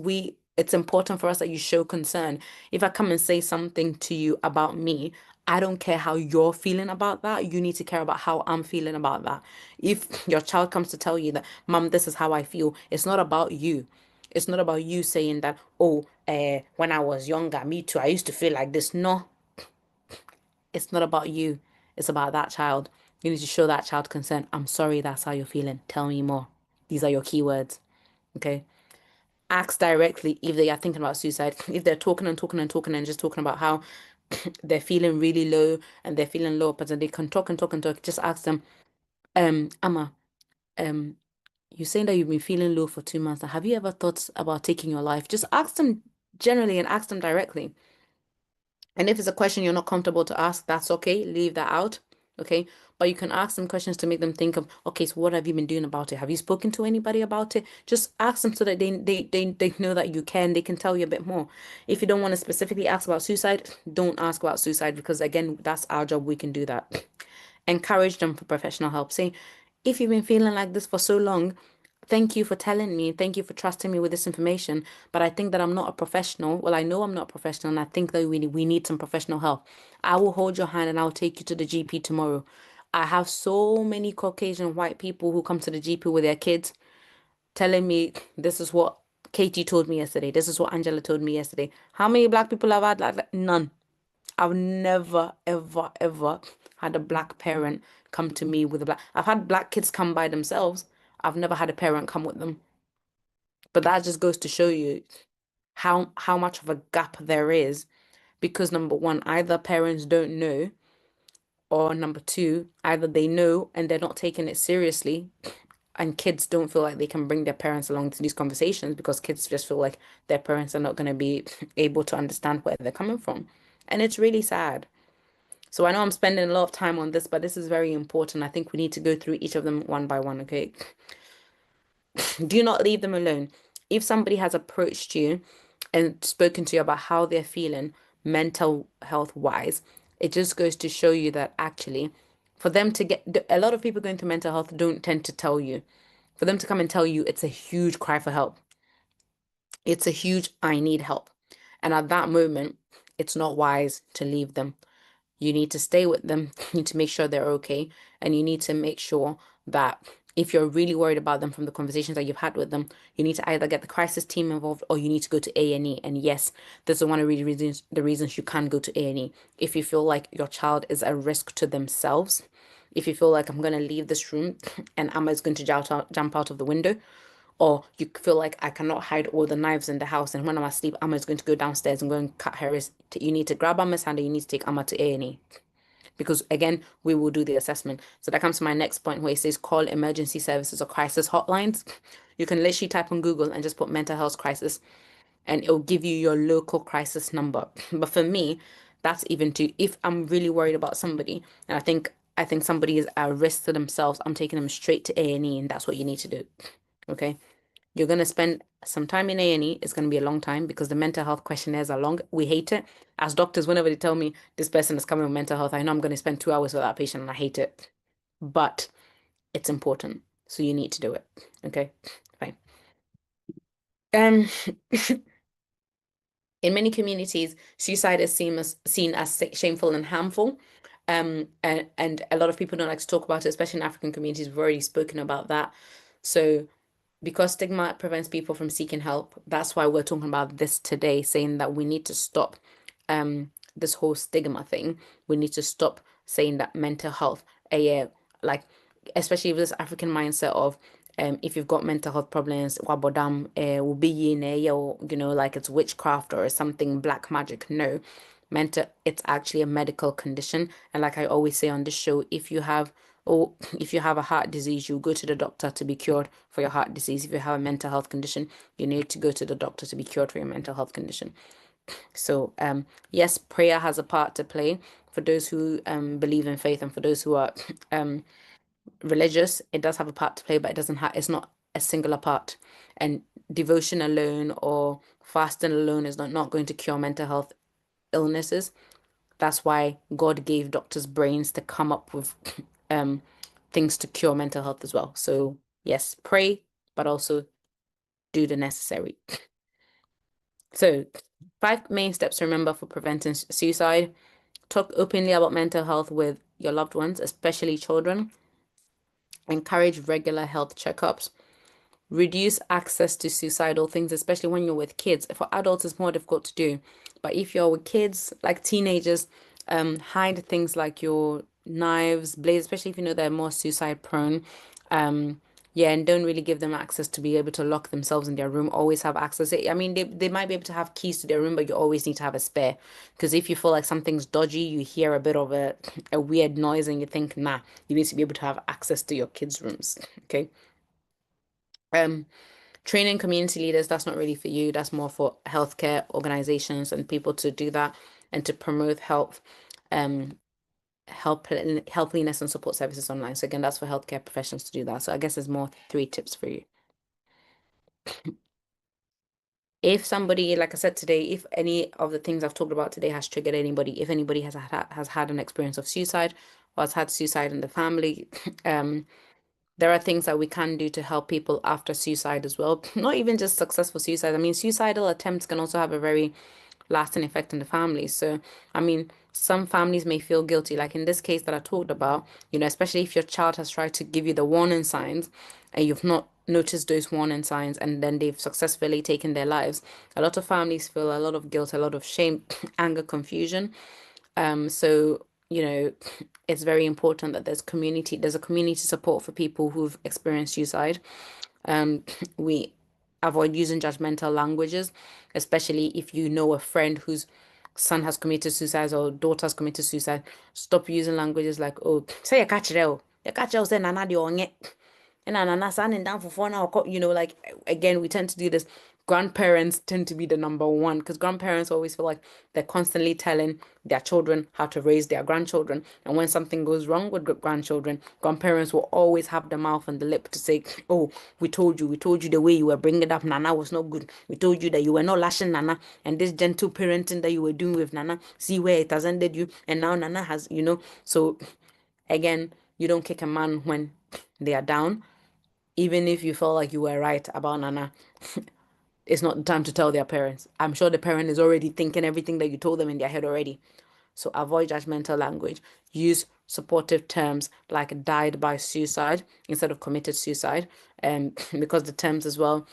it's important for us that you show concern. If I come and say something to you about me, I don't care how you're feeling about that. You need to care about how I'm feeling about that. If your child comes to tell you that, Mom, this is how I feel, it's not about you. It's not about you saying that, oh, when I was younger, me too, I used to feel like this. No, it's not about you. It's about that child. You need to show that child consent. I'm sorry, that's how you're feeling. Tell me more. These are your keywords. Okay. Ask directly if they are thinking about suicide. If they're talking and talking and talking and just talking about how they're feeling really low and they're feeling low, but then they can talk and talk and talk. Just ask them, Amma, you're saying that you've been feeling low for 2 months. Now, have you ever thought about taking your life? Just ask them generally and ask them directly. And if it's a question you're not comfortable to ask, that's okay. Leave that out. Okay. But you can ask them questions to make them think of, okay, so what have you been doing about it? Have you spoken to anybody about it? Just ask them so that they know that you can, they can tell you a bit more. If you don't want to specifically ask about suicide, don't ask about suicide because again, that's our job. We can do that. Encourage them for professional help. Say, if you've been feeling like this for so long, thank you for telling me. Thank you for trusting me with this information. But I think that I'm not a professional. Well, I know I'm not a professional, and I think that we need some professional help. I will hold your hand and I'll take you to the GP tomorrow. I have so many Caucasian white people who come to the GP with their kids telling me this is what Katie told me yesterday. This is what Angela told me yesterday. How many black people have had like that? None. I've never, ever, ever had a black parent come to me with a black. I've had black kids come by themselves. I've never had a parent come with them. But that just goes to show you how much of a gap there is because number one, either parents don't know, or number two, either they know and they're not taking it seriously, and kids don't feel like they can bring their parents along to these conversations because kids just feel like their parents are not going to be able to understand where they're coming from. And it's really sad. So I know I'm spending a lot of time on this, but this is very important. I think we need to go through each of them one by one, okay? Do not leave them alone. If somebody has approached you and spoken to you about how they're feeling mental health wise, it just goes to show you that actually, for them to get a lot of people going through mental health don't tend to tell you. For them to come and tell you, it's a huge cry for help. It's a huge, I need help. And at that moment, it's not wise to leave them. You need to stay with them. You need to make sure they're okay. And you need to make sure that if you're really worried about them from the conversations that you've had with them, you need to either get the crisis team involved or you need to go to A&E. And yes, this is one of the reasons you can go to A&E. If you feel like your child is a risk to themselves, if you feel like I'm going to leave this room and Amma is going to jump out of the window, or you feel like I cannot hide all the knives in the house and when I'm asleep, Amma is going to go downstairs and go and cut her wrist. You need to grab Amma's hand and you need to take Amma to A&E. Because again, we will do the assessment. So that comes to my next point where it says call emergency services or crisis hotlines. You can literally type on Google and just put mental health crisis and it'll give you your local crisis number. But for me, that's even to if I'm really worried about somebody and I think somebody is at risk to themselves, I'm taking them straight to A&E and that's what you need to do. Okay. You're going to spend some time in A&E. It's going to be a long time because the mental health questionnaires are long. We hate it. As doctors, whenever they tell me this person is coming with mental health, I know I'm going to spend 2 hours with that patient and I hate it. But it's important. So you need to do it. Okay, fine. Um, in many communities, suicide is seen as shameful and harmful. And a lot of people don't like to talk about it, especially in African communities. We've already spoken about that. So because stigma prevents people from seeking help, that's why we're talking about this today, saying that we need to stop this whole stigma thing. We need to stop saying that mental health, like especially with this African mindset of if you've got mental health problems, wabodam will be or like it's witchcraft or something black magic. No, it's actually a medical condition. And like I always say on this show, if you have a heart disease, you go to the doctor to be cured for your heart disease. If you have a mental health condition, you need to go to the doctor to be cured for your mental health condition. So yes, prayer has a part to play for those who believe in faith and for those who are religious. It does have a part to play, but it's not a singular part. And devotion alone or fasting alone is not going to cure mental health illnesses. That's why God gave doctors brains to come up with things to cure mental health as well. So yes, pray, but also do the necessary. So 5 main steps to remember for preventing suicide. Talk openly about mental health with your loved ones, especially children. Encourage regular health checkups. reduce access to suicidal things, especially when you're with kids. For adults, it's more difficult to do. But if you're with kids, like teenagers, hide things like your knives, blades, especially if you know they're more suicide prone. Yeah, and don't really give them access to be able to lock themselves in their room. Always have access. I mean, they might be able to have keys to their room, but you always need to have a spare. Because if you feel like something's dodgy, you hear a bit of a weird noise and you think, nah, you need to be able to have access to your kids' rooms. Okay. Training community leaders, that's not really for you. That's more for healthcare organizations and people to do that and to promote health, healthiness and support services online. So again, that's for healthcare professionals to do that. So I guess there's more 3 tips for you. If somebody, like I said today, if any of the things I've talked about today has triggered anybody, if anybody has had an experience of suicide or has had suicide in the family, there are things that we can do to help people after suicide as well. Not even just successful suicide. I mean, suicidal attempts can also have a very lasting effect in the family. So, I mean, some families may feel guilty, like in this case that I talked about, you know, especially if your child has tried to give you the warning signs and you've not noticed those warning signs and then they've successfully taken their lives. A lot of families feel a lot of guilt, a lot of shame, anger, confusion. So, you know, it's very important that there's a community support for people who've experienced suicide. We avoid using judgmental languages, especially if you know a friend whose son has committed suicide or daughter has committed suicide. Stop using languages like, oh, say you catch it, say nana di onye. And nana standing down for 4 hours, you know, like again, we tend to do this. Grandparents tend to be the number one because grandparents always feel like they're constantly telling their children how to raise their grandchildren. And when something goes wrong with grandchildren, grandparents will always have the mouth and the lip to say, oh, we told you the way you were bringing it up, Nana was not good. We told you that you were not lashing Nana, and this gentle parenting that you were doing with Nana, see where it has ended you. And now Nana has, you know, so again, you don't kick a man when they are down. Even if you feel like you were right about Nana, it's not the time to tell their parents. I'm sure the parent is already thinking everything that you told them in their head already. So avoid judgmental language. Use supportive terms like died by suicide instead of committed suicide. Because the terms as well,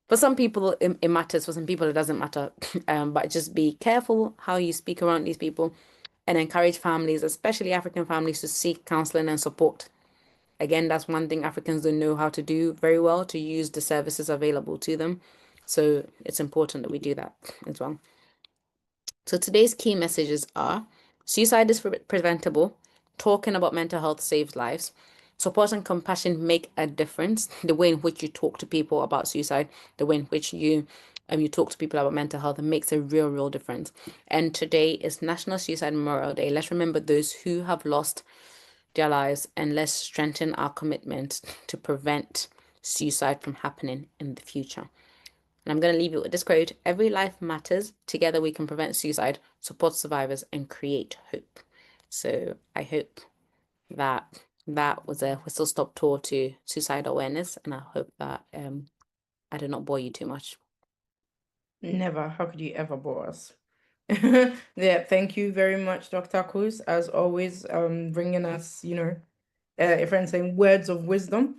for some people it matters, for some people it doesn't matter. But just be careful how you speak around these people and encourage families, especially African families, to seek counseling and support. Again, that's one thing Africans don't know how to do very well, to use the services available to them. So it's important that we do that as well. So today's key messages are: suicide is preventable, talking about mental health saves lives, support and compassion make a difference. The way in which you talk to people about suicide, the way in which you talk to people about mental health, makes a real difference. And today is National Suicide Memorial Day. Let's remember those who have lost their lives and let's strengthen our commitment to prevent suicide from happening in the future. And I'm going to leave you with this quote: every life matters. Together we can prevent suicide, support survivors, and create hope. So I hope that was a whistle-stop tour to suicide awareness, and I hope that I did not bore you too much. Never. How could you ever bore us? Yeah, thank you very much, Dr. Akos, as always, bringing us, you know, a friend saying words of wisdom.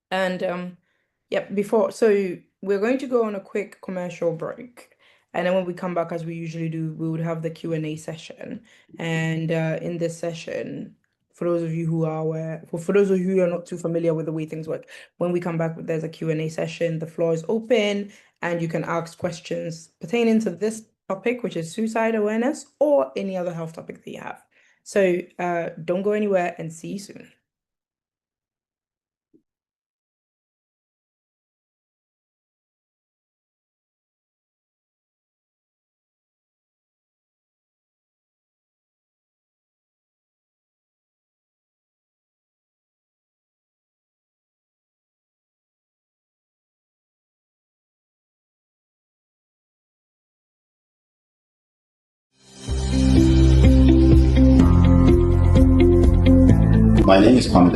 And so we're going to go on a quick commercial break, and then when we come back, as we usually do, we would have the Q&A session. And in this session, for those of you who are aware, for those of you who are not too familiar with the way things work, when we come back, there's a Q&A session. The floor is open, and you can ask questions pertaining to this topic, which is suicide awareness, or any other health topic that you have. So don't go anywhere, and see you soon. My name is Kwame.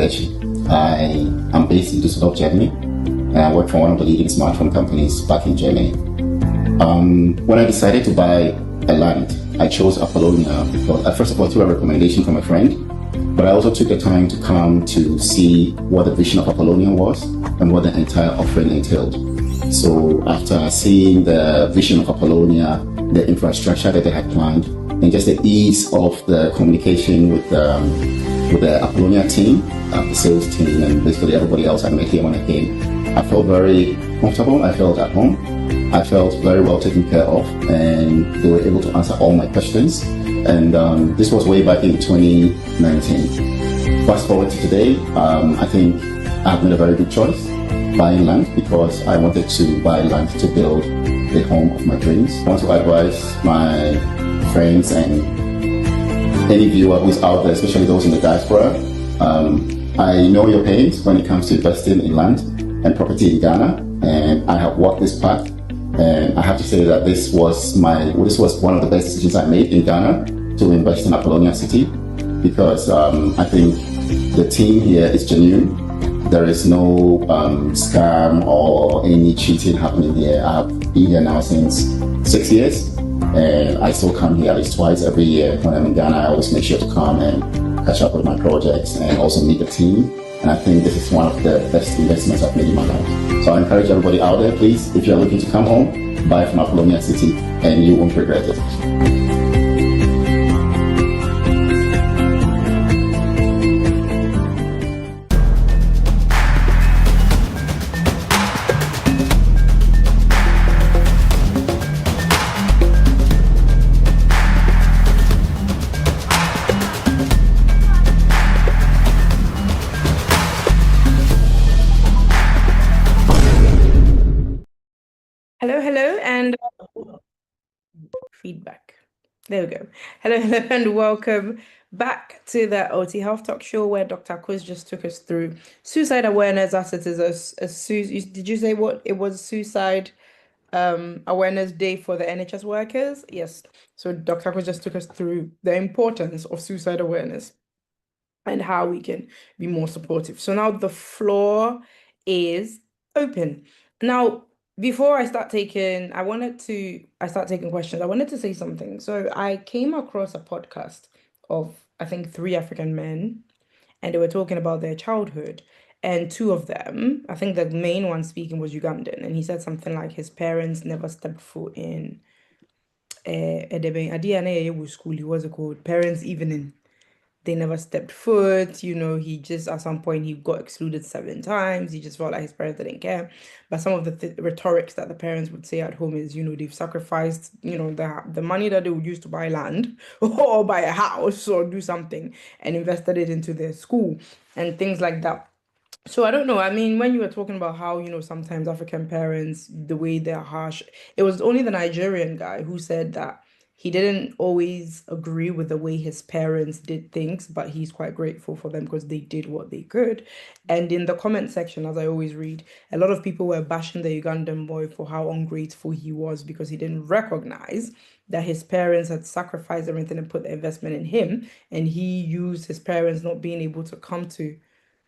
I am based in Düsseldorf, Germany, and I work for one of the leading smartphone companies back in Germany. When I decided to buy a land, I chose Apollonia. First of all, through a recommendation from a friend, But I also took the time to come to see what the vision of Apollonia was and what the entire offering entailed. So after seeing the vision of Apollonia, the infrastructure that they had planned, and just the ease of the communication with the Apollonia team, the sales team, and basically everybody else I met here when I came, I felt very comfortable. I felt at home. I felt very well taken care of, and they were able to answer all my questions. And this was way back in 2019. Fast forward to today, I think I've made a very good choice buying land, because I wanted to buy land to build the home of my dreams. I want to advise my friends and any viewer who's out there, especially those in the diaspora. I know your pains when it comes to investing in land and property in Ghana, and I have walked this path. And I have to say that this was one of the best decisions I made in Ghana to invest in Apollonia City, because I think the team here is genuine. There is no scam or any cheating happening here. I've been here now since 6 years, and I still come here at least twice every year. When I'm in Ghana, I always make sure to come and catch up with my projects and also meet the team. And I think this is one of the best investments I've made in my life. So I encourage everybody out there, please, if you're looking to come home, buy from Apollonia City and you won't regret it. Hello, and feedback. There we go. Hello, and welcome back to the OT Health Talk Show, where Dr. Quiz just took us through suicide awareness, as it is did you say what it was, suicide awareness day for the NHS workers? Yes. So Dr. Quiz just took us through the importance of suicide awareness and how we can be more supportive. So now the floor is open. Now, before I start taking questions, I wanted to say something. So I came across a podcast of, I think, 3 African men, and they were talking about their childhood. And 2 of them, I think the main one speaking was Ugandan, and he said something like his parents never stepped foot in school. What's it called? Parents' evening. They never stepped foot. He just, at some point, he got excluded 7 times. He just felt like his parents didn't care. But some of the rhetorics that the parents would say at home is, they've sacrificed, the money that they would use to buy land or buy a house or do something, and invested it into their school and things like that. So I don't know. I mean, when you were talking about how, sometimes African parents, the way they're harsh, it was only the Nigerian guy who said that he didn't always agree with the way his parents did things, but he's quite grateful for them because they did what they could. And in the comment section, as I always read, a lot of people were bashing the Ugandan boy for how ungrateful he was because he didn't recognize that his parents had sacrificed everything and put the investment in him, and he used his parents not being able to come to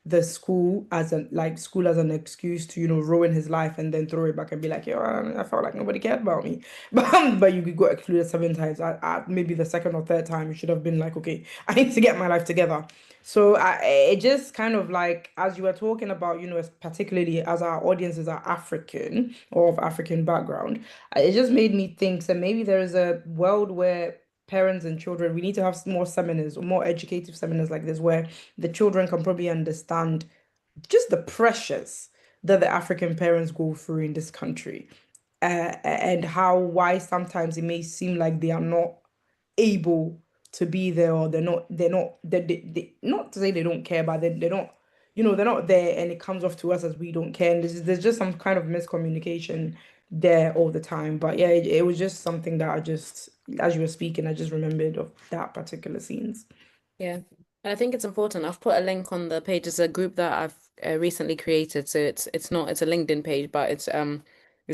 the school as an excuse to ruin his life and then throw it back and be like, yo, I felt like nobody cared about me. But you got excluded 7 times. Maybe the second or third time you should have been like, okay, I need to get my life together. So it just kind of like, as you were talking about, particularly as our audiences are African or of African background, it just made me think that maybe there is a world where parents and children, we need to have more seminars or more educative seminars like this, where the children can probably understand just the pressures that the African parents go through in this country, and why sometimes it may seem like they are not able to be there, or not to say they don't care, but they don't, they're not there, and it comes off to us as we don't care. And there's just some kind of miscommunication there all the time. But yeah, it was just something that I just, as you were speaking, I just remembered of that particular scenes. Yeah. And I think it's important. I've put a link on the page. It's a group that I've recently created. So it's a LinkedIn page, but it's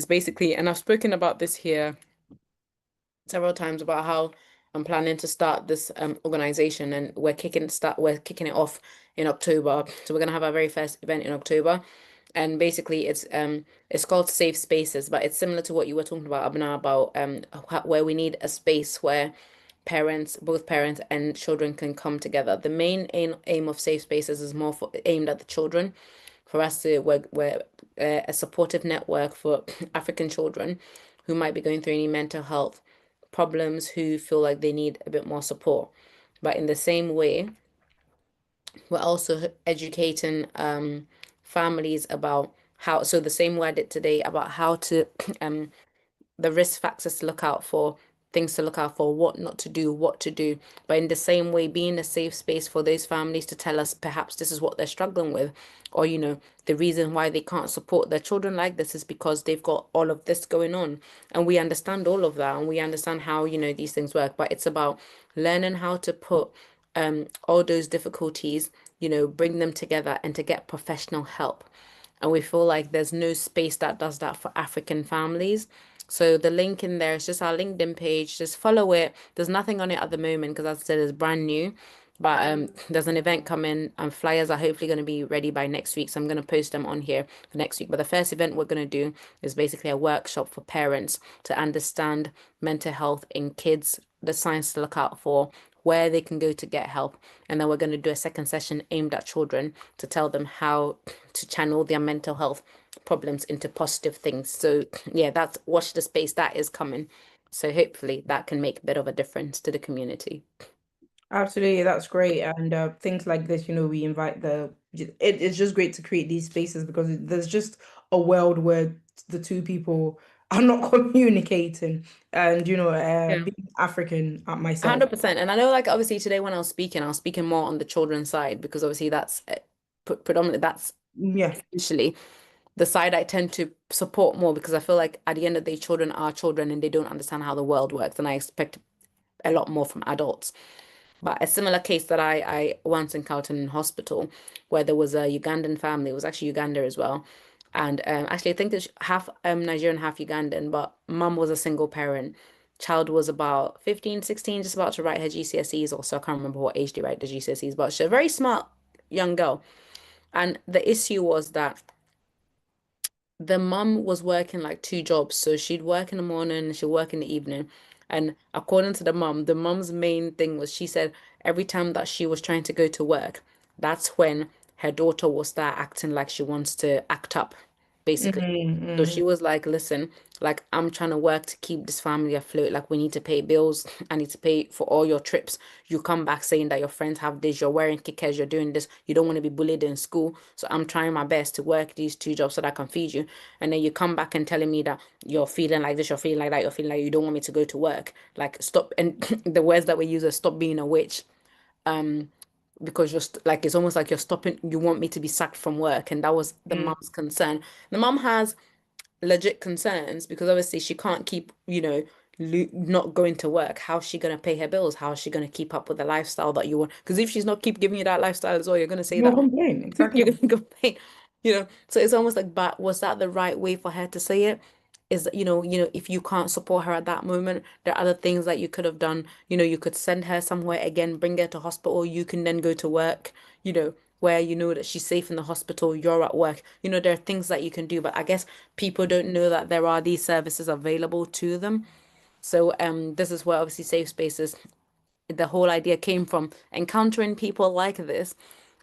basically, and I've spoken about this here several times about how I'm planning to start this organization, and we're kicking it off in October. So we're gonna have our very first event in October. And basically it's called Safe Spaces, but it's similar to what you were talking about, Abna, about where we need a space where both parents and children can come together. The main aim of safe spaces is more aimed at the children, for us to we're a supportive network for African children who might be going through any mental health problems, who feel like they need a bit more support. But in the same way, we're also educating families about how, so the same way I did today about how to the risk factors to look out for, things to look out for, what not to do, what to do. But in the same way, being a safe space for those families to tell us perhaps this is what they're struggling with, or, the reason why they can't support their children like this is because they've got all of this going on. And we understand all of that and we understand how, these things work. But it's about learning how to put all those difficulties, bring them together and to get professional help. And we feel like there's no space that does that for African families. So the link in there is just our LinkedIn page. Just follow it. There's nothing on it at the moment because, as I said, it's brand new. But there's an event coming and flyers are hopefully going to be ready by next week. So I'm going to post them on here for next week. But the first event we're going to do is basically a workshop for parents to understand mental health in kids, the signs to look out for, where they can go to get help. And then we're going to do a second session aimed at children to tell them how to channel their mental health problems into positive things. So yeah, that's watch the space that is coming. So hopefully that can make a bit of a difference to the community. Absolutely, that's great. And things like this, we invite it's just great to create these spaces because there's just a world where the two people are not communicating. And, Yeah. being African myself. 100%. And I know, like, obviously today when I was speaking more on the children's side because obviously that's predominantly that's Yeah. essentially the side I tend to support more because I feel like at the end of the day, children are children and they don't understand how the world works. And I expect a lot more from adults. But a similar case that I once encountered in hospital where there was a Ugandan family, it was actually Uganda as well. And actually, I think it's half Nigerian, half Ugandan, but mum was a single parent. Child was about 15, 16, just about to write her GCSEs, also. I can't remember what age they write the GCSEs, but she's a very smart young girl. And the issue was that the mum was working like two jobs. So she'd work in the morning, she'd work in the evening. And according to the mum's main thing was she said every time that she was trying to go to work, that's when her daughter will start acting like she wants to act up, basically. So Mm-hmm. she was like, listen, like I'm trying to work to keep this family afloat. Like we need to pay bills. I need to pay for all your trips. You come back saying that your friends have this, you're wearing kickers, you're doing this, you don't want to be bullied in school. So I'm trying my best to work these two jobs so that I can feed you. And then you come back and telling me that you're feeling like this, you're feeling like that, you're feeling like you don't want me to go to work. Like stop. And the words that we use are stop being a witch. Because like it's almost like you're stopping, you want me to be sacked from work. And that was the mum's concern. The mum has legit concerns because obviously she can't keep, not going to work. How's she gonna pay her bills? How is she gonna keep up with the lifestyle that you want? Because if she's not keep giving you that lifestyle as well, you're gonna say You'll that complain, you're exactly. gonna complain, So it's almost like, but was that the right way for her to say it? Is that, if you can't support her at that moment, there are other things that you could have done. You could send her somewhere again, bring her to hospital. You can then go to work, where you know that she's safe in the hospital, you're at work. There are things that you can do, but I guess people don't know that there are these services available to them. So this is where obviously safe spaces, the whole idea came from encountering people like this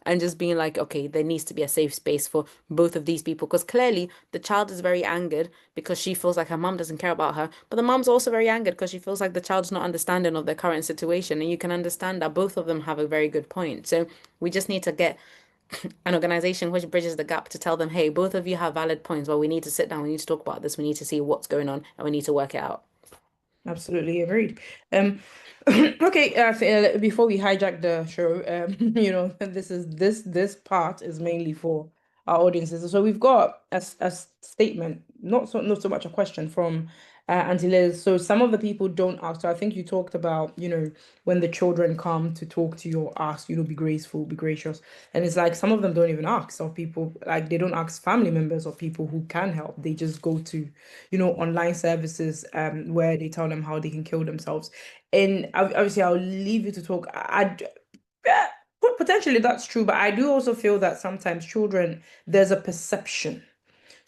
and just being like, okay, there needs to be a safe space for both of these people. Because clearly the child is very angered because she feels like her mom doesn't care about her. But the mom's also very angered because she feels like the child's not understanding of their current situation. And you can understand that both of them have a very good point. So we just need to get an organization which bridges the gap to tell them, hey, both of you have valid points, but we need to sit down, we need to talk about this, we need to see what's going on, and we need to work it out. Absolutely agreed. Okay, before we hijack the show, this part is mainly for our audiences. So we've got a statement, not so much a question from Auntie Liz. So some of the people don't ask. So I think you talked about, when the children come to talk to you or ask, be graceful, be gracious. And it's like some of them don't even ask, or people like they don't ask family members or people who can help. They just go to, online services where they tell them how they can kill themselves. And obviously, I'll leave you to talk. Yeah, potentially that's true, but I do also feel that sometimes children, there's a perception.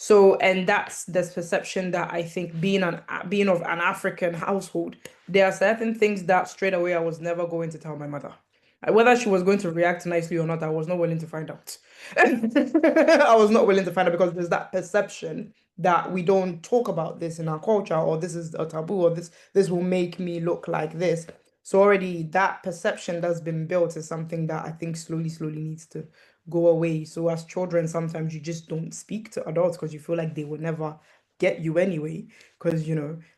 So, and that's this perception that I think being of an African household, there are certain things that straight away I was never going to tell my mother. Whether she was going to react nicely or not, I was not willing to find out. I was not willing to find out because there's that perception that we don't talk about this in our culture, or this is a taboo, or this will make me look like this. So already that perception that's been built is something that I think slowly needs to go away. So as children, sometimes you just don't speak to adults because you feel like they will never get you anyway. Because,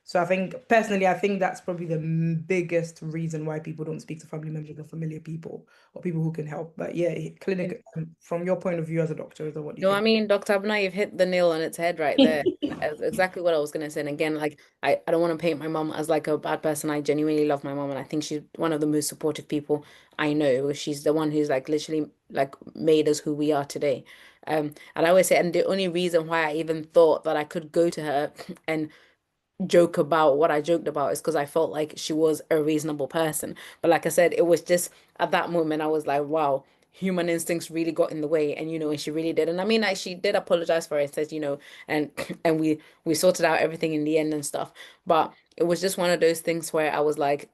so I think personally, I think that's probably the biggest reason why people don't speak to family members or familiar people or people who can help. But yeah, clinic, from your point of view as a doctor, is that what do you No, I think? mean, Dr. Abna, you've hit the nail on its head right there. That's exactly what I was gonna say. And again, like I don't want to paint my mom as like a bad person. I genuinely love my mom and I think she's one of the most supportive people I know. She's the one who's like literally like made us who we are today. And I always say, and the only reason why I even thought that I could go to her and joke about what I joked about is because I felt like she was a reasonable person. But like I said, it was just at that moment I was like, wow, human instincts really got in the way, and and she really did. And I mean, like she did apologize for it, says, and and we sorted out everything in the end and stuff. But it was just one of those things where I was like,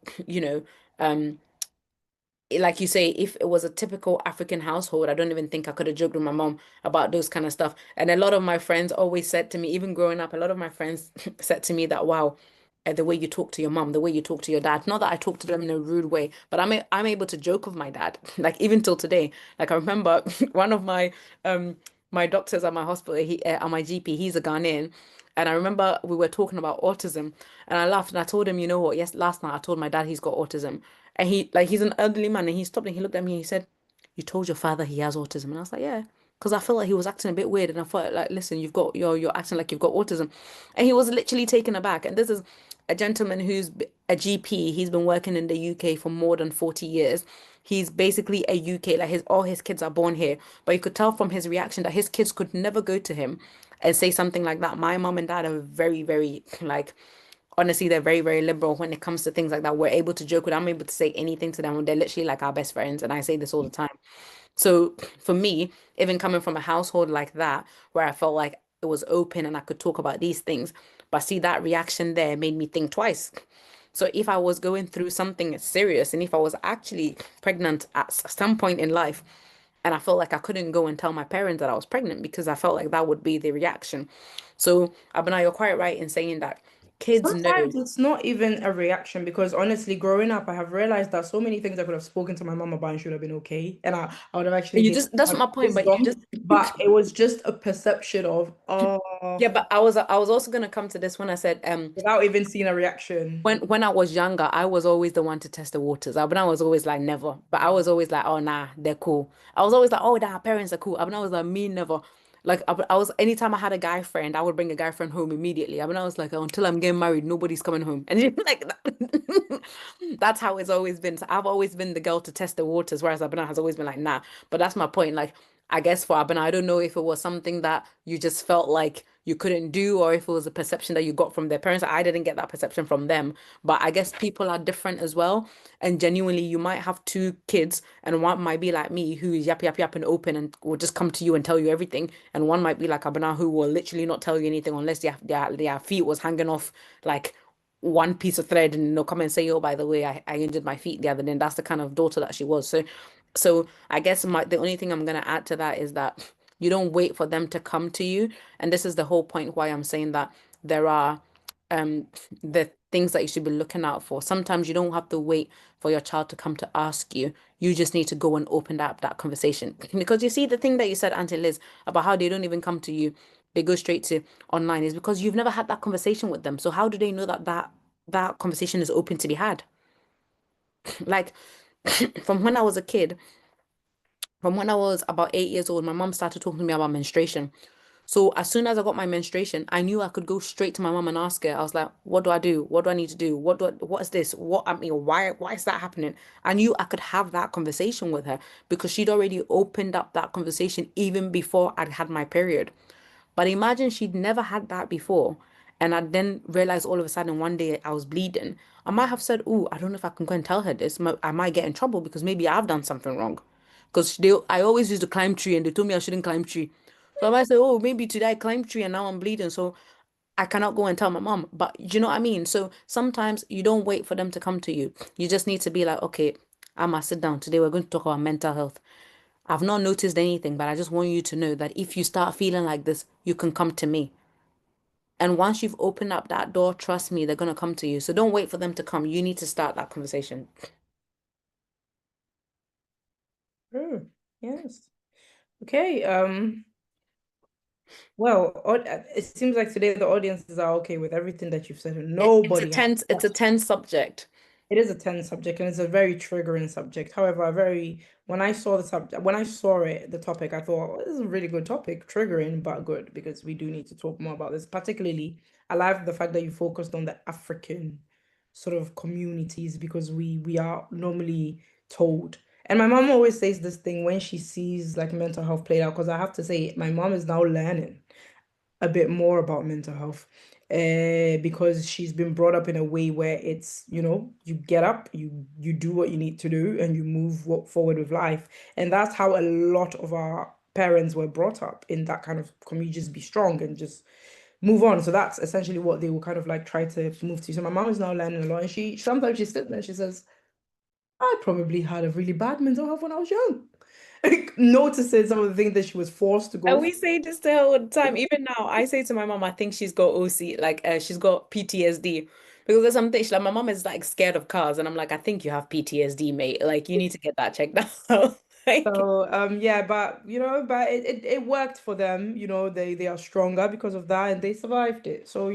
um like you say, if it was a typical African household, I don't even think I could have joked with my mom about those kind of stuff. And a lot of my friends always said to me, even growing up, a lot of my friends said to me that, wow, the way you talk to your mom, the way you talk to your dad, not that I talk to them in a rude way, but I'm able to joke with my dad, like even till today. Like I remember one of my doctors at my hospital, at my GP, he's a Ghanaian. And I remember we were talking about autism, and I laughed and I told him, you know what? Yes, last night I told my dad he's got autism. And he's an elderly man, and he stopped and he looked at me and he said, "You told your father he has autism?" And I was like, "Yeah." Because I felt like he was acting a bit weird, and I thought, like, listen, you're acting like you've got autism, and he was literally taken aback. And this is a gentleman who's a GP. He's been working in the UK for more than 40 years. He's basically a UK, like all his kids are born here, but you could tell from his reaction that his kids could never go to him and say something like that. My mom and dad are very, very like honestly, they're very, very liberal when it comes to things like that. We're able to joke with, I'm able to say anything to them. They're literally like our best friends. And I say this all the time. So for me, even coming from a household like that, where I felt like it was open and I could talk about these things, but see that reaction there made me think twice. So if I was going through something serious and if I was actually pregnant at some point in life, and I felt like I couldn't go and tell my parents that I was pregnant because I felt like that would be the reaction. So, Abena, you're quite right in saying that kids know. Sometimes it's not even a reaction because honestly, growing up, I have realized that so many things I could have spoken to my mom about and should have been okay. And I would have actually You gained just, that's much my point, but you wisdom, just, but it was just a perception of, oh, yeah, but I was also gonna come to this when I said, without even seeing a reaction. when I was younger, I was always the one to test the waters. But I was always like never. But I was always like, oh nah, they're cool. I was always like, oh, nah, parents are cool. But I was like, me never. Like I was anytime I had a guy friend, I would bring a guy friend home immediately. I was like, until I'm getting married, nobody's coming home. And like that. That's how it's always been. So I've always been the girl to test the waters, whereas Abena has always been like, nah. But that's my point. Like, I guess for Abena, I don't know if it was something that you just felt like you couldn't do, or if it was a perception that you got from their parents. I didn't get that perception from them. But I guess people are different as well. And genuinely, you might have two kids, and one might be like me, who is yap, yap, yap, and open and will just come to you and tell you everything. And one might be like Abena, who will literally not tell you anything unless their feet was hanging off like one piece of thread and they'll come and say, oh, by the way, I injured my feet the other day. And that's the kind of daughter that she was. So I guess the only thing I'm gonna add to that is that you don't wait for them to come to you. And this is the whole point why I'm saying that there are um the things that you should be looking out for. Sometimes you don't have to wait for your child to come to ask you. You just need to go and open that conversation. Because you see the thing that you said, Auntie Liz, about how they don't even come to you, they go straight to online is because you've never had that conversation with them. So how do they know that conversation is open to be had? Like from when I was a kid, from when I was about 8 years old, my mom started talking to me about menstruation. So as soon as I got my menstruation, I knew I could go straight to my mom and ask her. I was like, "What do I do? What do I need to do? What is this? Why is that happening?" I knew I could have that conversation with her because she'd already opened up that conversation even before I'd had my period. But imagine she'd never had that before. And I then realized all of a sudden one day I was bleeding. I might have said, "Oh, I don't know if I can go and tell her this. I might get in trouble because maybe I've done something wrong." Because I always used to climb tree and they told me I shouldn't climb tree. So I might say, oh, maybe today I climbed tree and now I'm bleeding, so I cannot go and tell my mom. But you know what I mean? So sometimes you don't wait for them to come to you. You just need to be like, okay, I'ma sit down. Today we're going to talk about mental health. I've not noticed anything, but I just want you to know that if you start feeling like this, you can come to me. And once you've opened up that door, trust me, they're gonna come to you. So don't wait for them to come. You need to start that conversation. Yes. Okay. Well, it seems like today the audiences are okay with everything that you've said. Nobody has. It's a tense subject. It is a tense subject and it's a very triggering subject. However, when I saw the subject, when I saw it, the topic, I thought, "Oh, this is a really good topic, triggering, but good, because we do need to talk more about this. Particularly, I like the fact that you focused on the African sort of communities because we are normally told. And my mom always says this thing when she sees like mental health played out, because I have to say, my mom is now learning a bit more about mental health because she's been brought up in a way where it's, you get up, you do what you need to do, and you move forward with life. And that's how a lot of our parents were brought up in that kind of community, just be strong and just move on. So that's essentially what they will kind of like try to move to. So my mom is now learning a lot, and she sometimes she sits there and she says, I probably had a really bad mental health when I was young. Noticing some of the things that she was forced to go And through. we say this to her all the time. Even now, I say to my mom, I think she's got OC, like she's got PTSD. Because there's something she's like, my mom is like scared of cars, and I'm like, I think you have PTSD, mate. Like, you need to get that checked out. Like, So yeah, but but it worked for them. They are stronger because of that, and they survived it. So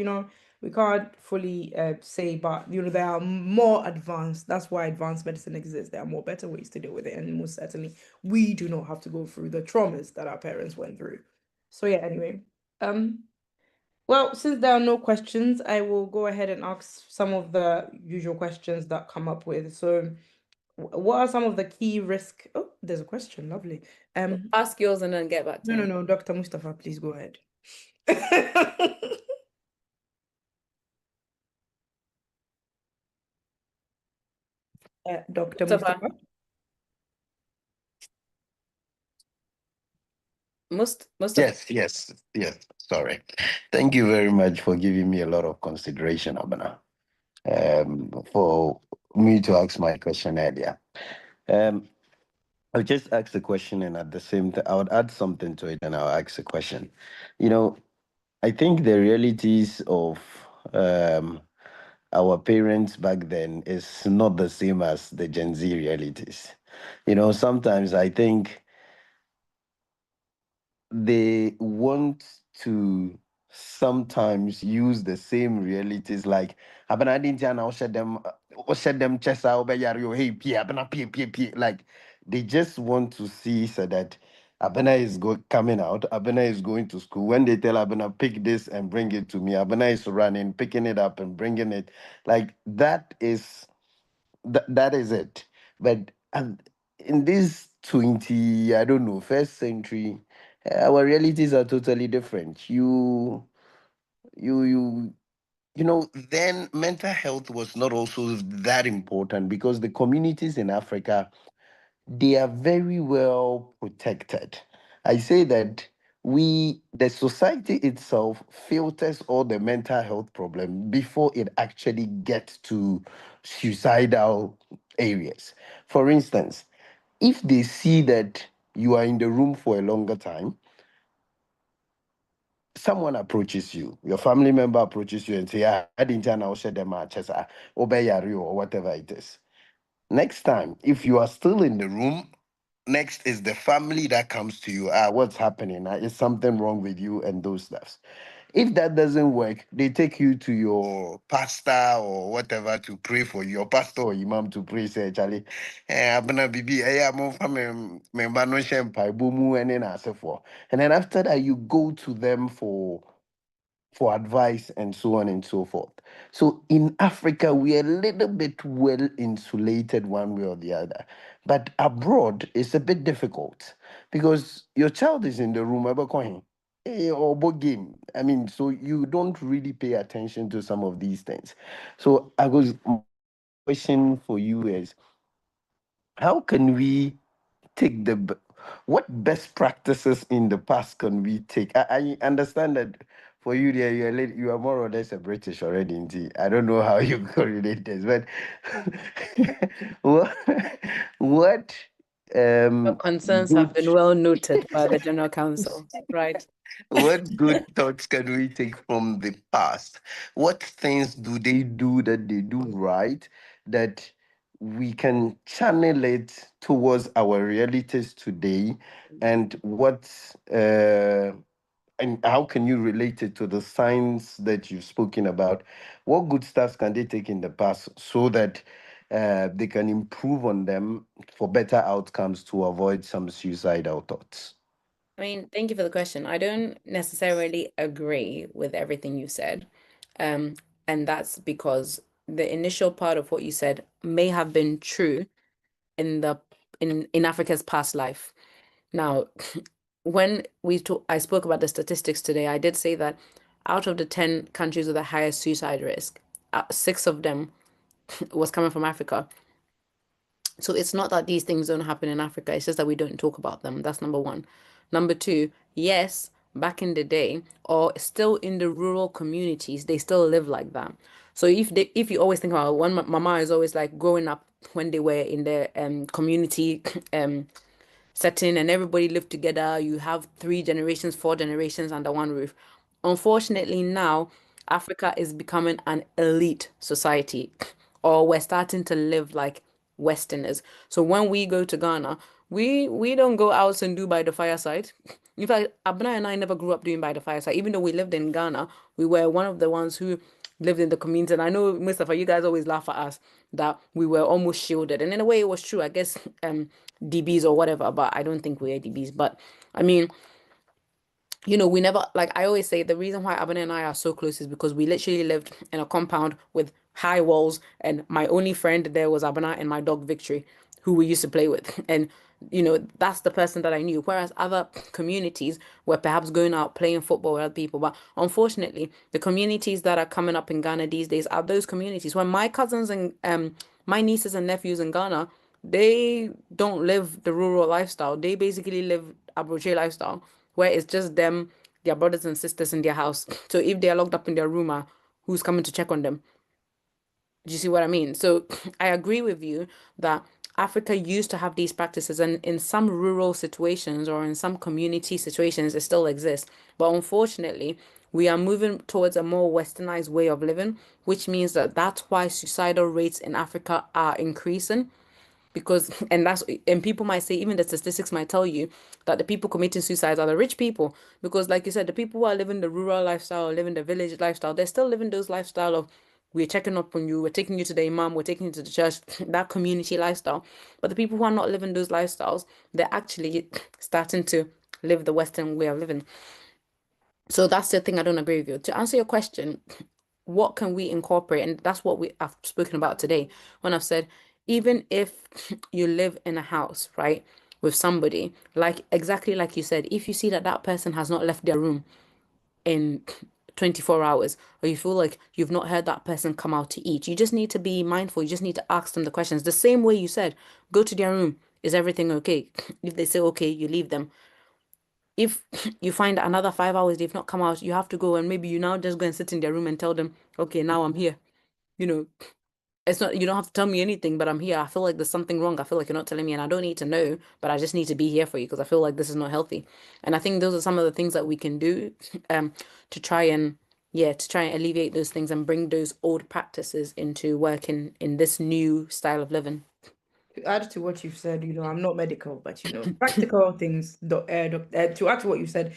we can't fully say, but they are more advanced. That's why advanced medicine exists. There are more better ways to deal with it, and most certainly we do not have to go through the traumas that our parents went through. So yeah, anyway. Um, well, since there are no questions, I will go ahead and ask some of the usual questions that come up with. So. What are some of the key risk? Oh, there's a question. Lovely. ask yours and then get back to No, no, me. no, Dr. Mustafa, please go ahead. Dr. Mustafa, Mustafa. Mustafa. Yes. Sorry. Thank you very much for giving me a lot of consideration, Abana, for me to ask my question earlier. Um, I'll just ask the question, and at the same time, I would add something to it, and I'll ask the question. You know, I think the realities of um, our parents back then is not the same as the Gen Z realities. Sometimes I think they want to sometimes use the same realities like abana dintia na share them chest out hey pia abana pia like they just want to see so that Abena is coming out. Abena is going to school. When they tell Abena, pick this and bring it to me, Abena is running, picking it up and bringing it. Like that is it. But in this 20, I don't know, first century, our realities are totally different. You, you, then mental health was not also that important because the communities in Africa, they are very well protected. I say that the society itself filters all the mental health problem before it actually gets to suicidal areas. For instance, if they see that you are in the room for a longer time, someone approaches you, your family member approaches you and say, I didn't know them or whatever it is. Next time, if you are still in the room, next is the family that comes to you. What's happening? Is something wrong with you? And those stuffs. If that doesn't work, they take you to your pastor or whatever to pray for you. Your pastor or imam to pray. Say, Charlie, abena bibi, I'm member no shempa, bomu, and then as for. And then after that, you go to them for advice and so on and so forth. So in Africa, we are a little bit well insulated one way or the other. But abroad, it's a bit difficult because your child is in the room, or board game. I mean, so you don't really pay attention to some of these things. So my question for you is, how can we take What best practices in the past can we take? I understand that for you there, you are more or less a British already. Indeed. I don't know how you correlate this, but what what Your um concerns have good been well noted by the General Council, right? what good thoughts can we take from the past? What things do they do that they do right that we can channel it towards our realities today? And and how can you relate it to the signs that you've spoken about? What good stuff can they take in the past so that they can improve on them for better outcomes to avoid some suicidal thoughts? I mean, thank you for the question. I don't necessarily agree with everything you said. Um, and that's because the initial part of what you said may have been true in the in Africa's past life. Now, when I spoke about the statistics today, I did say that out of the 10 countries with the highest suicide risk, six of them was coming from Africa. So it's not that these things don't happen in Africa, it's just that we don't talk about them. That's number one. Number two, yes, back in the day, or still in the rural communities, they still live like that. So if you always think about one, mama is always like growing up when they were in their community setting and everybody lived together. You have 3 generations, 4 generations under one roof. Unfortunately, now Africa is becoming an elite society, or we're starting to live like Westerners. So when we go to Ghana, we don't go out and do by the fireside. In fact, Abna and I never grew up doing by the fireside. Even though we lived in Ghana, we were one of the ones who lived in the community. And I know, Mustafa, you guys always laugh at us that we were almost shielded. And in a way, it was true. I guess DBs or whatever, but I don't think we're DBs. But I mean, we never, like I always say, the reason why Abana and I are so close is because we literally lived in a compound with high walls, and my only friend there was Abana and my dog Victory, who we used to play with. And that's the person that I knew. Whereas other communities were perhaps going out playing football with other people. But unfortunately, the communities that are coming up in Ghana these days are those communities. When my cousins and my nieces and nephews in Ghana, they don't live the rural lifestyle. They basically live a Abroche lifestyle, where it's just them, their brothers and sisters in their house. So if they are locked up in their room, who's coming to check on them? Do you see what I mean? So I agree with you that Africa used to have these practices, and in some rural situations or in some community situations, it still exists. But unfortunately, we are moving towards a more westernized way of living, which means that that's why suicidal rates in Africa are increasing, because and people might say, even the statistics might tell you that the people committing suicides are the rich people, because like you said, the people who are living the rural lifestyle or living the village lifestyle, they're still living those lifestyle of, we're checking up on you, we're taking you to the imam, we're taking you to the church, that community lifestyle. But the people who are not living those lifestyles, they're actually starting to live the Western way of living. So that's the thing I don't agree with you. To answer your question, what can we incorporate? And that's what I've spoken about today when I've said, even if you live in a house, right, with somebody, like exactly like you said, if you see that that person has not left their room in 24 hours, or you feel like you've not heard that person come out to eat, you just need to be mindful. You just need to ask them the questions. The same way you said, go to their room. Is everything okay? If they say okay, you leave them. If you find another 5 hours they've not come out, you have to go, and maybe you now just go and sit in their room and tell them, okay, now I'm here. You know, it's not, you don't have to tell me anything, but I'm here. I feel like there's something wrong. I feel like you're not telling me, and I don't need to know, but I just need to be here for you because I feel like this is not healthy. And I think those are some of the things that we can do to try and alleviate those things and bring those old practices into work in this new style of living. To add to what you've said, I'm not medical, but practical things. To add to what you said,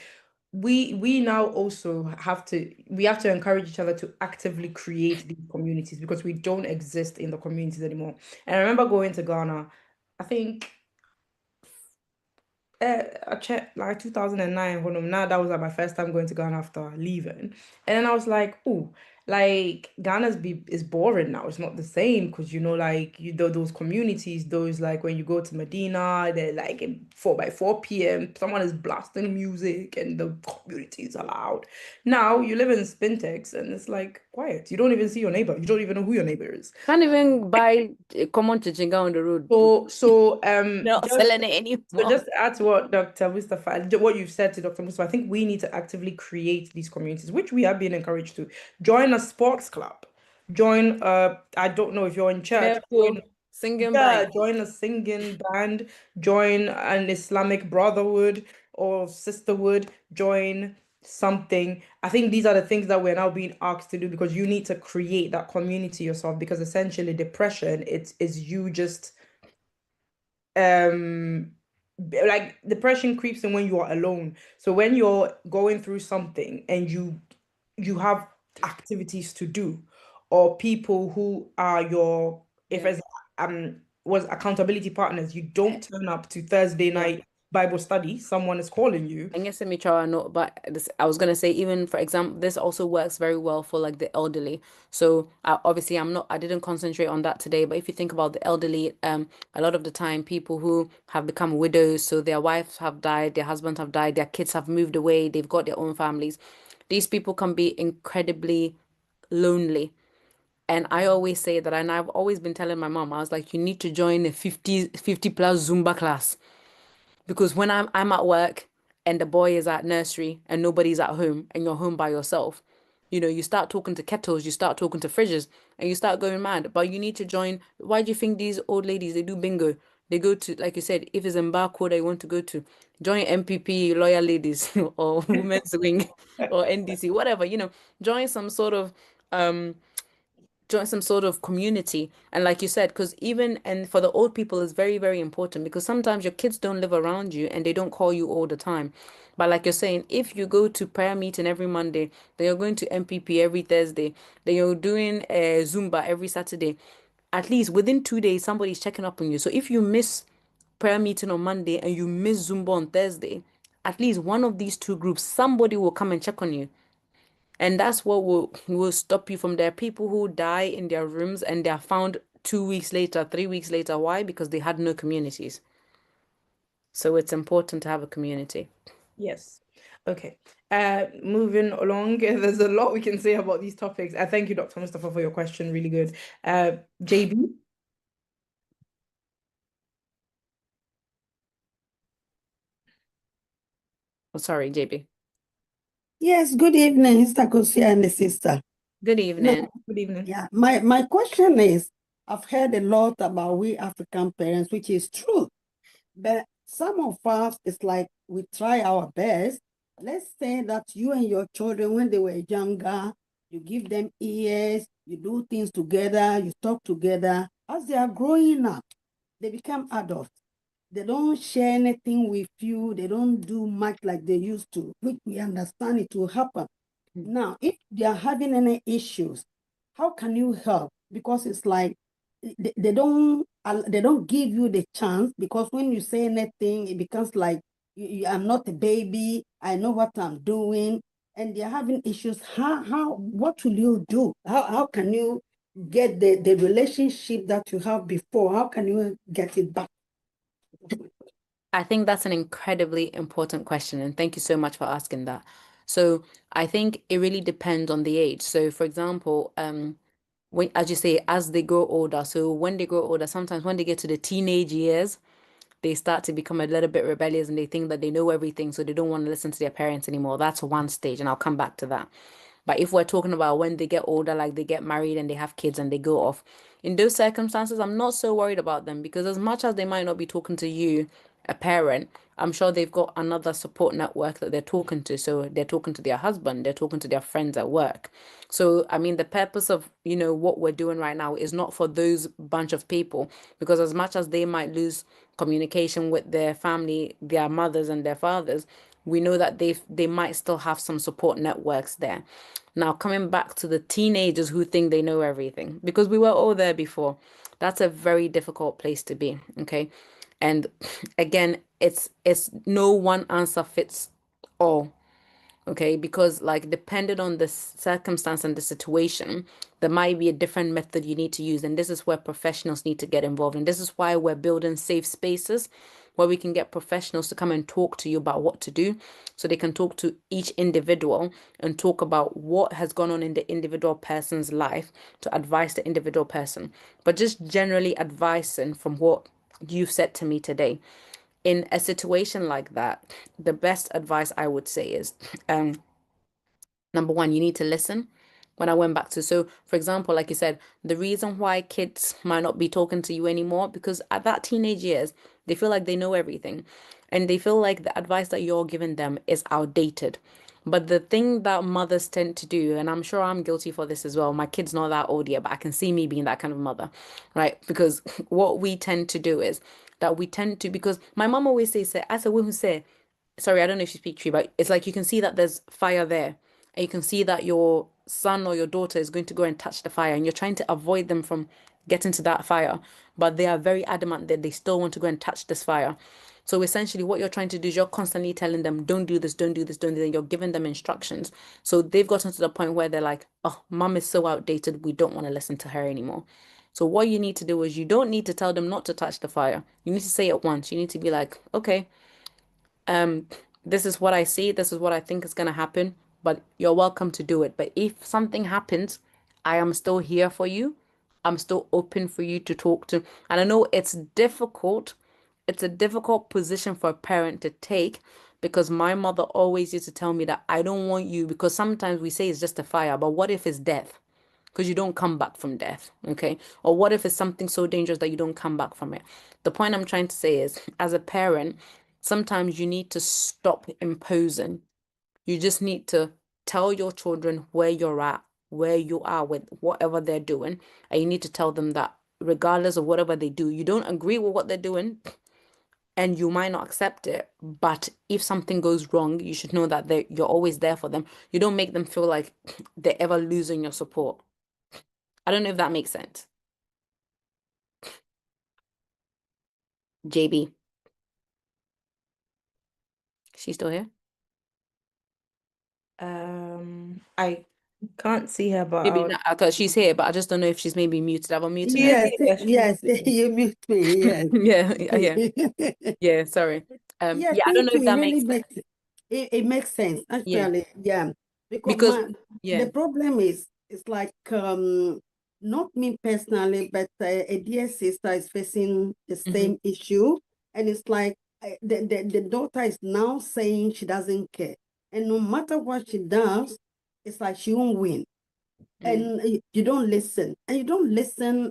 we now also have to encourage each other to actively create these communities, because we don't exist in the communities anymore. And I remember going to Ghana, I think I checked like 2009. Now that was like my first time going to Ghana after leaving, and then I was like, oh, like is boring now. It's not the same because like those communities, those like when you go to Medina, they're like in 4 someone is blasting music and the community is loud. Now you live in Spintex and it's like quiet. You don't even see your neighbor. You don't even know who your neighbor is. Can't even buy a common chichinga on the road. So Not selling it so anymore. just to add to what Dr. Mustafa, what you've said to Dr. Mustafa, I think we need to actively create these communities, which we have been encouraged to. Join a sports club. Join I don't know if you're in church, Therefore, singing yeah, band. join a singing band, join an Islamic brotherhood or sisterhood, join something. I think these are the things that we're now being asked to do because you need to create that community yourself because essentially depression it's is you just um like depression creeps in when you are alone. So when you're going through something and you have activities to do or people who are your if Yeah. as was accountability partners, you don't turn up to Thursday Yeah. night Bible study, someone is calling you. I guess me try no, but this, I was gonna say even for example, this also works very well for like the elderly. So obviously, I didn't concentrate on that today. But if you think about the elderly, a lot of the time, people who have become widows, so their wives have died, their husbands have died, their kids have moved away, they've got their own families. These people can be incredibly lonely. And I always say that, and I've always been telling my mom, I was like, you need to join a 50 plus Zumba class because when I'm at work and the boy is at nursery and nobody's at home and you're home by yourself, you start talking to kettles, you start talking to fridges, and you start going mad. But you need to join. Why do you think these old ladies they do bingo? They go to, like you said, if it's in Barcode they want to go to, join MPP lawyer ladies or women's wing or NDC, whatever, join some sort of um community. And like you said, because even and for the old people is very, very important because sometimes your kids don't live around you and they don't call you all the time. But like you're saying, if you go to prayer meeting every Monday, then you're going to MPP every Thursday, then you're doing Zumba every Saturday, at least within 2 days somebody's checking up on you. So if you miss prayer meeting on Monday and you miss Zumba on Thursday, at least one of these two groups, somebody will come and check on you. And that's what will stop you from there. People who die in their rooms and they're found 2 weeks later, 3 weeks later. Why? Because they had no communities. So it's important to have a community. Yes. Okay. Moving along, there's a lot we can say about these topics. Thank you, Dr. Mustafa, for your question. Really good. JB? Oh, sorry, JB. Yes, good evening, Mr. Kosia and the sister. Good Now, evening. Good evening. yeah, my question is, I've heard a lot about we African parents, which is true, but some of us, it's like we try our best. Let's say that you and your children, when they were younger, you give them ears, you do things together, you talk together. As they are growing up, they become adults. They don't share anything with you. They don't do much like they used to, which we understand it will happen. Now, if they are having any issues, how can you help? Because it's like they don't give you the chance because when you say anything, it becomes like I'm not a baby. I know what I'm doing, and they're having issues. What will you do? How can you get the relationship that you have before? How can you get it back? I think that's an incredibly important question. And thank you so much for asking that. So I think it really depends on the age. So for example, when, as you say, as they grow older, so when they grow older, sometimes when they get to the teenage years, they start to become a little bit rebellious and they think that they know everything, so they don't want to listen to their parents anymore. That's one stage, and I'll come back to that. But if we're talking about when they get older, like they get married and they have kids and they go off, in those circumstances, I'm not so worried about them because as much as they might not be talking to you, a parent, I'm sure they've got another support network that they're talking to. So they're talking to their husband, they're talking to their friends at work. So, I mean, the purpose of, what we're doing right now is not for those bunch of people because as much as they might lose communication with their family, their mothers and their fathers, we know that they might still have some support networks there. Now, coming back to the teenagers who think they know everything, because we were all there before, that's a very difficult place to be, okay? And again, it's no one answer fits all. Okay, because like depending on the circumstance and the situation, there might be a different method you need to use. And this is where professionals need to get involved. And this is why we're building safe spaces where we can get professionals to come and talk to you about what to do. So they can talk to each individual and talk about what has gone on in the individual person's life to advise the individual person. But just generally advising from what you've said to me today. In a situation like that, the best advice I would say is number one, you need to listen. When I went back to, so for example, like you said, the reason why kids might not be talking to you anymore, because at that teenage years, they feel like they know everything and they feel like the advice that you're giving them is outdated. But the thing that mothers tend to do, and I'm sure I'm guilty for this as well, my kid's not that old yet, but I can see me being that kind of mother, right? Because what we tend to do is that we tend to, because my mom always says, as a woman say, sorry, I don't know if she speaks to you, but it's like you can see that there's fire there, and you can see that your son or your daughter is going to go and touch the fire, and you're trying to avoid them from getting to that fire, but they are very adamant that they still want to go and touch this fire. So essentially, what you're trying to do is you're constantly telling them, don't do this, don't do this, don't do that. You're giving them instructions. So they've gotten to the point where they're like, oh, mom is so outdated, we don't want to listen to her anymore. So what you need to do is you don't need to tell them not to touch the fire. You need to say it once. You need to be like, okay, um, this is what I see, this is what I think is gonna happen, but you're welcome to do it. But if something happens, I am still here for you. I'm still open for you to talk to. And I know it's difficult. It's a difficult position for a parent to take because my mother always used to tell me that I don't want you, because sometimes we say it's just a fire, but what if it's death? Because you don't come back from death, okay? Or what if it's something so dangerous that you don't come back from it? The point I'm trying to say is, as a parent, sometimes you need to stop imposing. You just need to tell your children where you're at, where you are with whatever they're doing, and you need to tell them that regardless of whatever they do, you don't agree with what they're doing, and you might not accept it, but if something goes wrong, you should know that you're always there for them. You don't make them feel like they're ever losing your support. I don't know if that makes sense. JB, she's still here? I can't see her, but Maybe not, because she's here, but I just don't know if she's maybe muted. I've unmuted her. Yes, yeah, she yes, muted me. you mute me. Yes. Yeah, sorry. Yeah, Yeah, I don't thank know you. if It that really makes sense. makes it makes sense Yeah, actually. Yeah, because because the yeah. problem is it's like not me personally, but a dear sister is facing the Mm-hmm. same issue, and it's like the daughter is now saying she doesn't care, and no matter what she does, it's like she won't win. And you don't listen, and you don't listen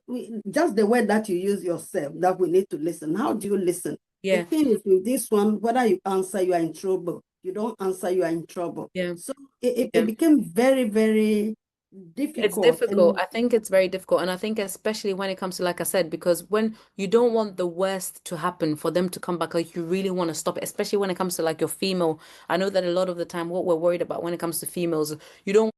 just the way that you use yourself, that we need to listen. How do you listen? The Yeah, thing is with this one, whether you answer, you are in trouble. You don't answer, you are in trouble. yeah, So it yeah. became very, very It's difficult. difficult. And I think it's very difficult. And I think especially when it comes to, like I said, because when you don't want the worst to happen for them to come back, like you really want to stop it, especially when it comes to like your female. I know that a lot of the time what we're worried about when it comes to females, you don't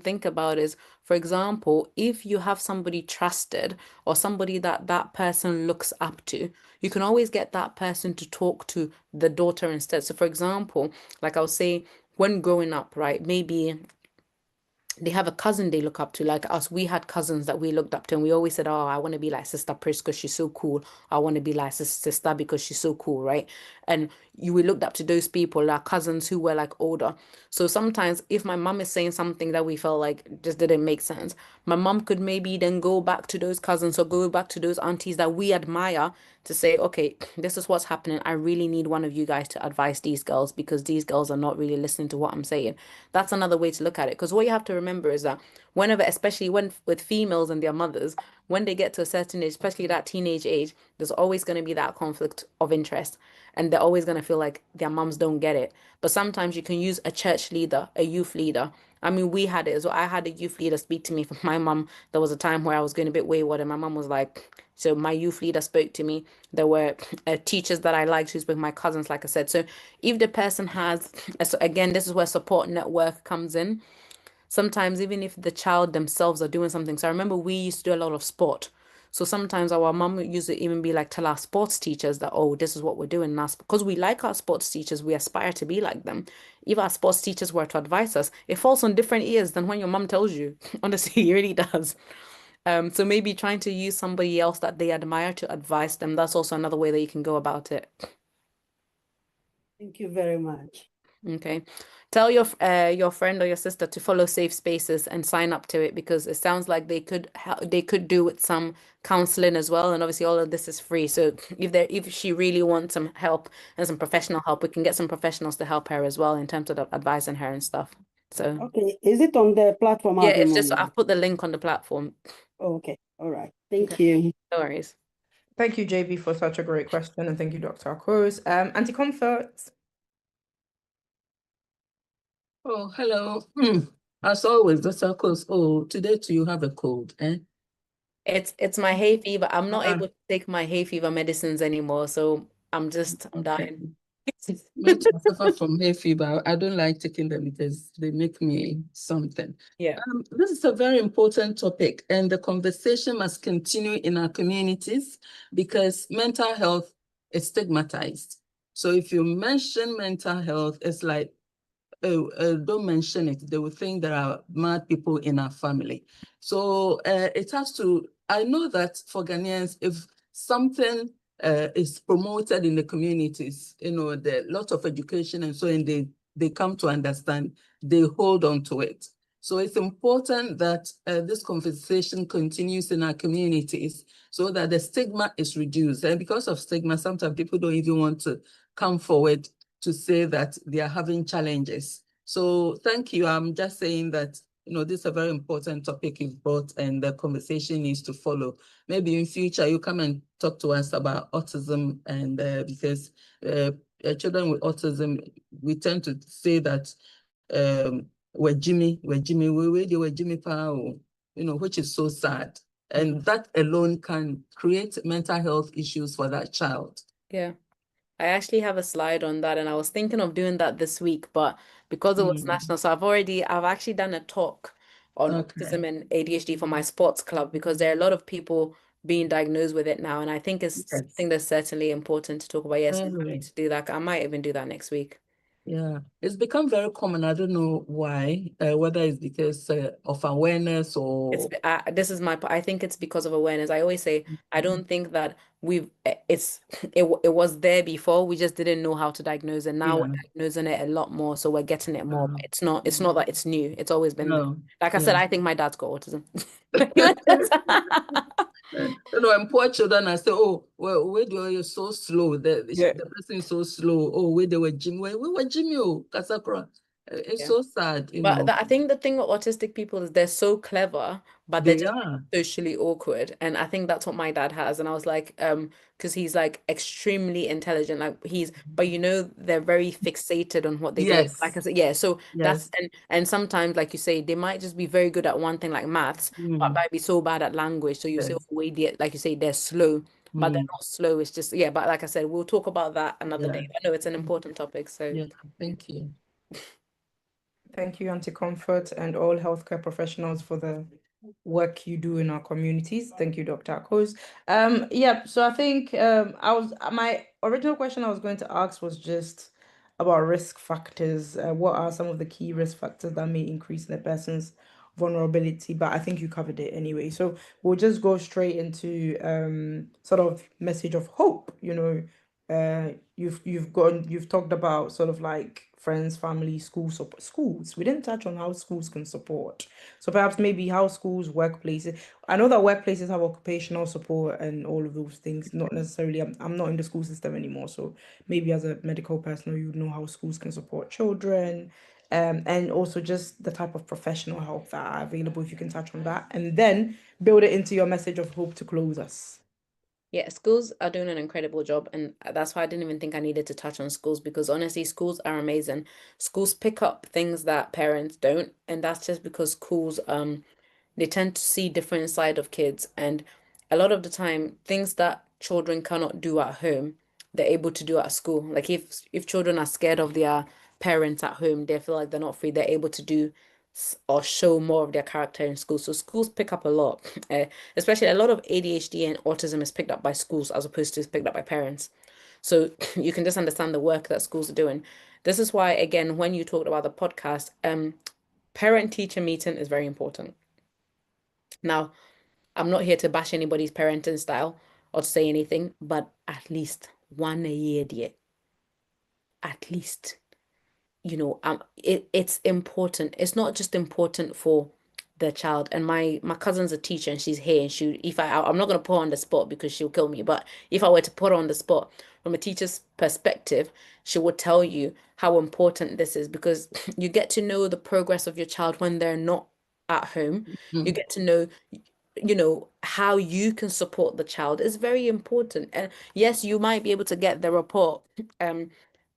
think about is, for example, if you have somebody trusted or somebody that that person looks up to, you can always get that person to talk to the daughter instead. So, for example, like I'll say, when growing up, right, maybe they have a cousin they look up to. Like us, we had cousins that we looked up to, and we always said, oh, I want to be like Sister Pris because she's so cool. I want to be like Sister because she's so cool, right? And we looked up to those people, our cousins who were like older. So sometimes if my mom is saying something that we felt like just didn't make sense, my mom could maybe then go back to those cousins or go back to those aunties that we admire to say, okay, this is what's happening. I really need one of you guys to advise these girls because these girls are not really listening to what I'm saying. That's another way to look at it. Because what you have to remember is that whenever, especially when with females and their mothers, when they get to a certain age, especially that teenage age, there's always going to be that conflict of interest. And they're always going to feel like their moms don't get it. But sometimes you can use a church leader, a youth leader. I mean, we had it as well. I had a youth leader speak to me from my mum. There was a time where I was going a bit wayward, and my mum was like, so my youth leader spoke to me. There were teachers that I liked who's with my cousins, like I said. So if the person has, so again, this is where support network comes in. Sometimes even if the child themselves are doing something. So I remember we used to do a lot of sport. So sometimes our mom used to even be like, tell our sports teachers that, oh, this is what we're doing. And because we like our sports teachers, we aspire to be like them. If our sports teachers were to advise us, it falls on different ears than when your mom tells you. Honestly, it really does. So maybe trying to use somebody else that they admire to advise them, that's also another way that you can go about it. Thank you very much. Okay. Tell your friend or your sister to follow Safe Spaces and sign up to it, because it sounds like they could do with some counseling as well. And obviously all of this is free. So if she really wants some help and some professional help, we can get some professionals to help her as well in terms of advising her and stuff. So Okay, is it on the platform yeah, at the it's just moment? I've put the link on the platform. Okay, all right. Thank Okay. you. No worries. Thank you, JB, for such a great question, and thank you, Dr. Akos. Auntie Comfort. Oh, hello. As always, Dr. Akos. Oh, today too you have a cold, eh? It's my hay fever. I'm not Ah, able to take my hay fever medicines anymore, so I'm okay. dying. Me too, I suffer from hay fever. I don't like taking them because they make me something. Yeah. This is a very important topic, and the conversation must continue in our communities because mental health is stigmatized. So if you mention mental health, it's like, oh, don't mention it. They will think there are mad people in our family. So it has to, I know that for Ghanaians, if something is promoted in the communities, the lot of education and so on, they come to understand, they hold on to it. So it's important that this conversation continues in our communities so that the stigma is reduced. And because of stigma, sometimes people don't even want to come forward to say that they are having challenges. So thank you. I'm just saying that, this is a very important topic you've brought and the conversation needs to follow. Maybe in future you come and talk to us about autism, and because children with autism, we tend to say that we're Jimmy, they were Jimmy Power, which is so sad. And that alone can create mental health issues for that child. Yeah. I actually have a slide on that, and I was thinking of doing that this week, but because it was national, so I've actually done a talk on Okay. autism and ADHD for my sports club, because there are a lot of people being diagnosed with it now, and I think it's Yes. something that's certainly important to talk about. Yes, I Mm. need to do that. I might even do that next week. Yeah, it's become very common. I don't know why, whether it's because of awareness or I think it's because of awareness. I always say I don't think that it was there before. We just didn't know how to diagnose it. Now we're yeah. diagnosing it a lot more, so we're getting it more. But it's not that it's new. It's always been there. No, Like I yeah. said, I think my dad's got autism. And poor children, I say, oh, well, where do you so slow? Yeah. The person is so slow. Oh, where they were Jimmy, where we were Jimmy, oh, Kasakura. It's Yeah. so sad, But I think the thing with autistic people is they're so clever, but they're They just are. socially awkward. And I think that's what my dad has. And I was like, because he's like extremely intelligent. Like but they're very fixated on what they do. Like I Yes, said, yeah. So yes. and sometimes, like you say, they might just be very good at one thing like maths, but Mm, might be so bad at language. So you say, oh, yes. wait, like you say, they're slow, but they're Mm, not slow. It's just, yeah. But like I said, we'll talk about that another yeah. day. I know it's an important topic. So Yeah. Thank you. Thank you, Auntie Comfort, and all healthcare professionals for the work you do in our communities. Thank you, Dr. Akos. Yeah, so I think my original question I was going to ask was just about risk factors. What are some of the key risk factors that may increase in a person's vulnerability? But I think you covered it anyway. So we'll just go straight into sort of message of hope, you've talked about sort of like friends, family, schools. We didn't touch on how schools can support. So perhaps maybe how schools, workplaces. I know that workplaces have occupational support and all of those things. Not necessarily. I'm not in the school system anymore, so maybe as a medical personnel, you would know how schools can support children. And also just the type of professional help that are available, if you can touch on that, and then build it into your message of hope to close us. yeah, schools are doing an incredible job, and that's why I didn't even think I needed to touch on schools, because honestly, schools are amazing. Schools pick up things that parents don't, and that's just because schools they tend to see different side of kids, and a lot of the time things that children cannot do at home, they're able to do at school. Like if children are scared of their parents at home, they feel like they're not free, they're able to do or show more of their character in school. So schools pick up a lot, especially a lot of ADHD and autism is picked up by schools as opposed to picked up by parents. So you can just understand the work that schools are doing. This is why, again, when you talked about the podcast, parent-teacher meeting is very important. Now, I'm not here to bash anybody's parenting style or to say anything, but at least one a year, dear. At least, it's important. It's not just important for the child. And my cousin's a teacher and she's here and I'm not gonna put her on the spot because she'll kill me, but if I were to put her on the spot from a teacher's perspective, she would tell you how important this is because you get to know the progress of your child when they're not at home. You get to know how you can support the child is very important. And yes, you might be able to get the report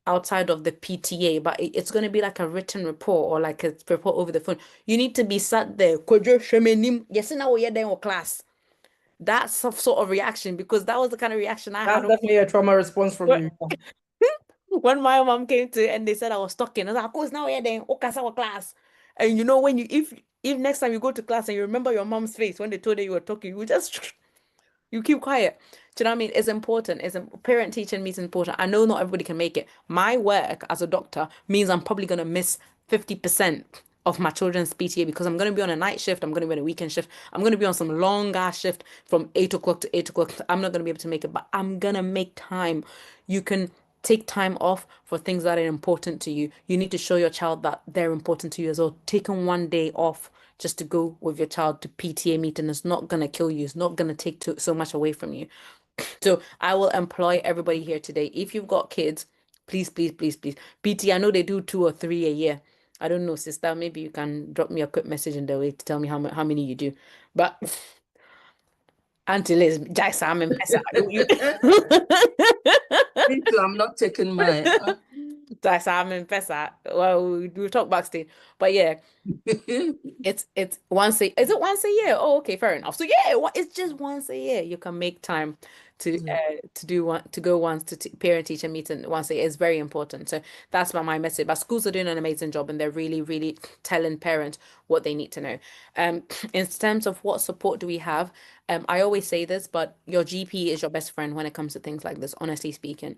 outside of the PTA, but it's going to be like a written report or like a report over the phone. You need to be sat there. Kojo shemenim. Yes, now we're there in class. That's some sort of reaction because that was the kind of reaction I That's had definitely a trauma response from you. when my mom came to and they said I was talking. I was like, of course, now we're there in our class. And when if next time you go to class and you remember your mom's face when they told you were talking, you just you keep quiet. Do you know what I mean? It's important. Parent teacher meeting is important. I know not everybody can make it. My work as a doctor means I'm probably gonna miss 50% of my children's PTA because I'm gonna be on a night shift, I'm gonna be on a weekend shift, I'm gonna be on some long ass shift from 8 o'clock to 8 o'clock. I'm not gonna be able to make it, but I'm gonna make time. You can take time off for things that are important to you. You need to show your child that they're important to you as well. Taking one day off just to go with your child to PTA meeting is not going to kill you. It's not going to take so much away from you. So I will employ everybody here today. If you've got kids, please, please, please, please. PT, I know they do 2 or 3 a year. I don't know, sister. Maybe you can drop me a quick message in the way to tell me how many you do. But Auntie Liz, Jack, I'm in Pesa. Me too, I'm not taking my. Jack, I'm in Pesa. Well, we'll talk backstage. But yeah, it's once a is it once a year? Oh, okay, fair enough. So yeah, it's just once a year. You can make time to go once to parent teacher meeting once a year. It's very important. So that's my message. But schools are doing an amazing job and they're really, really telling parents what they need to know. In terms of what support do we have? I always say this, but your GP is your best friend when it comes to things like this, honestly speaking.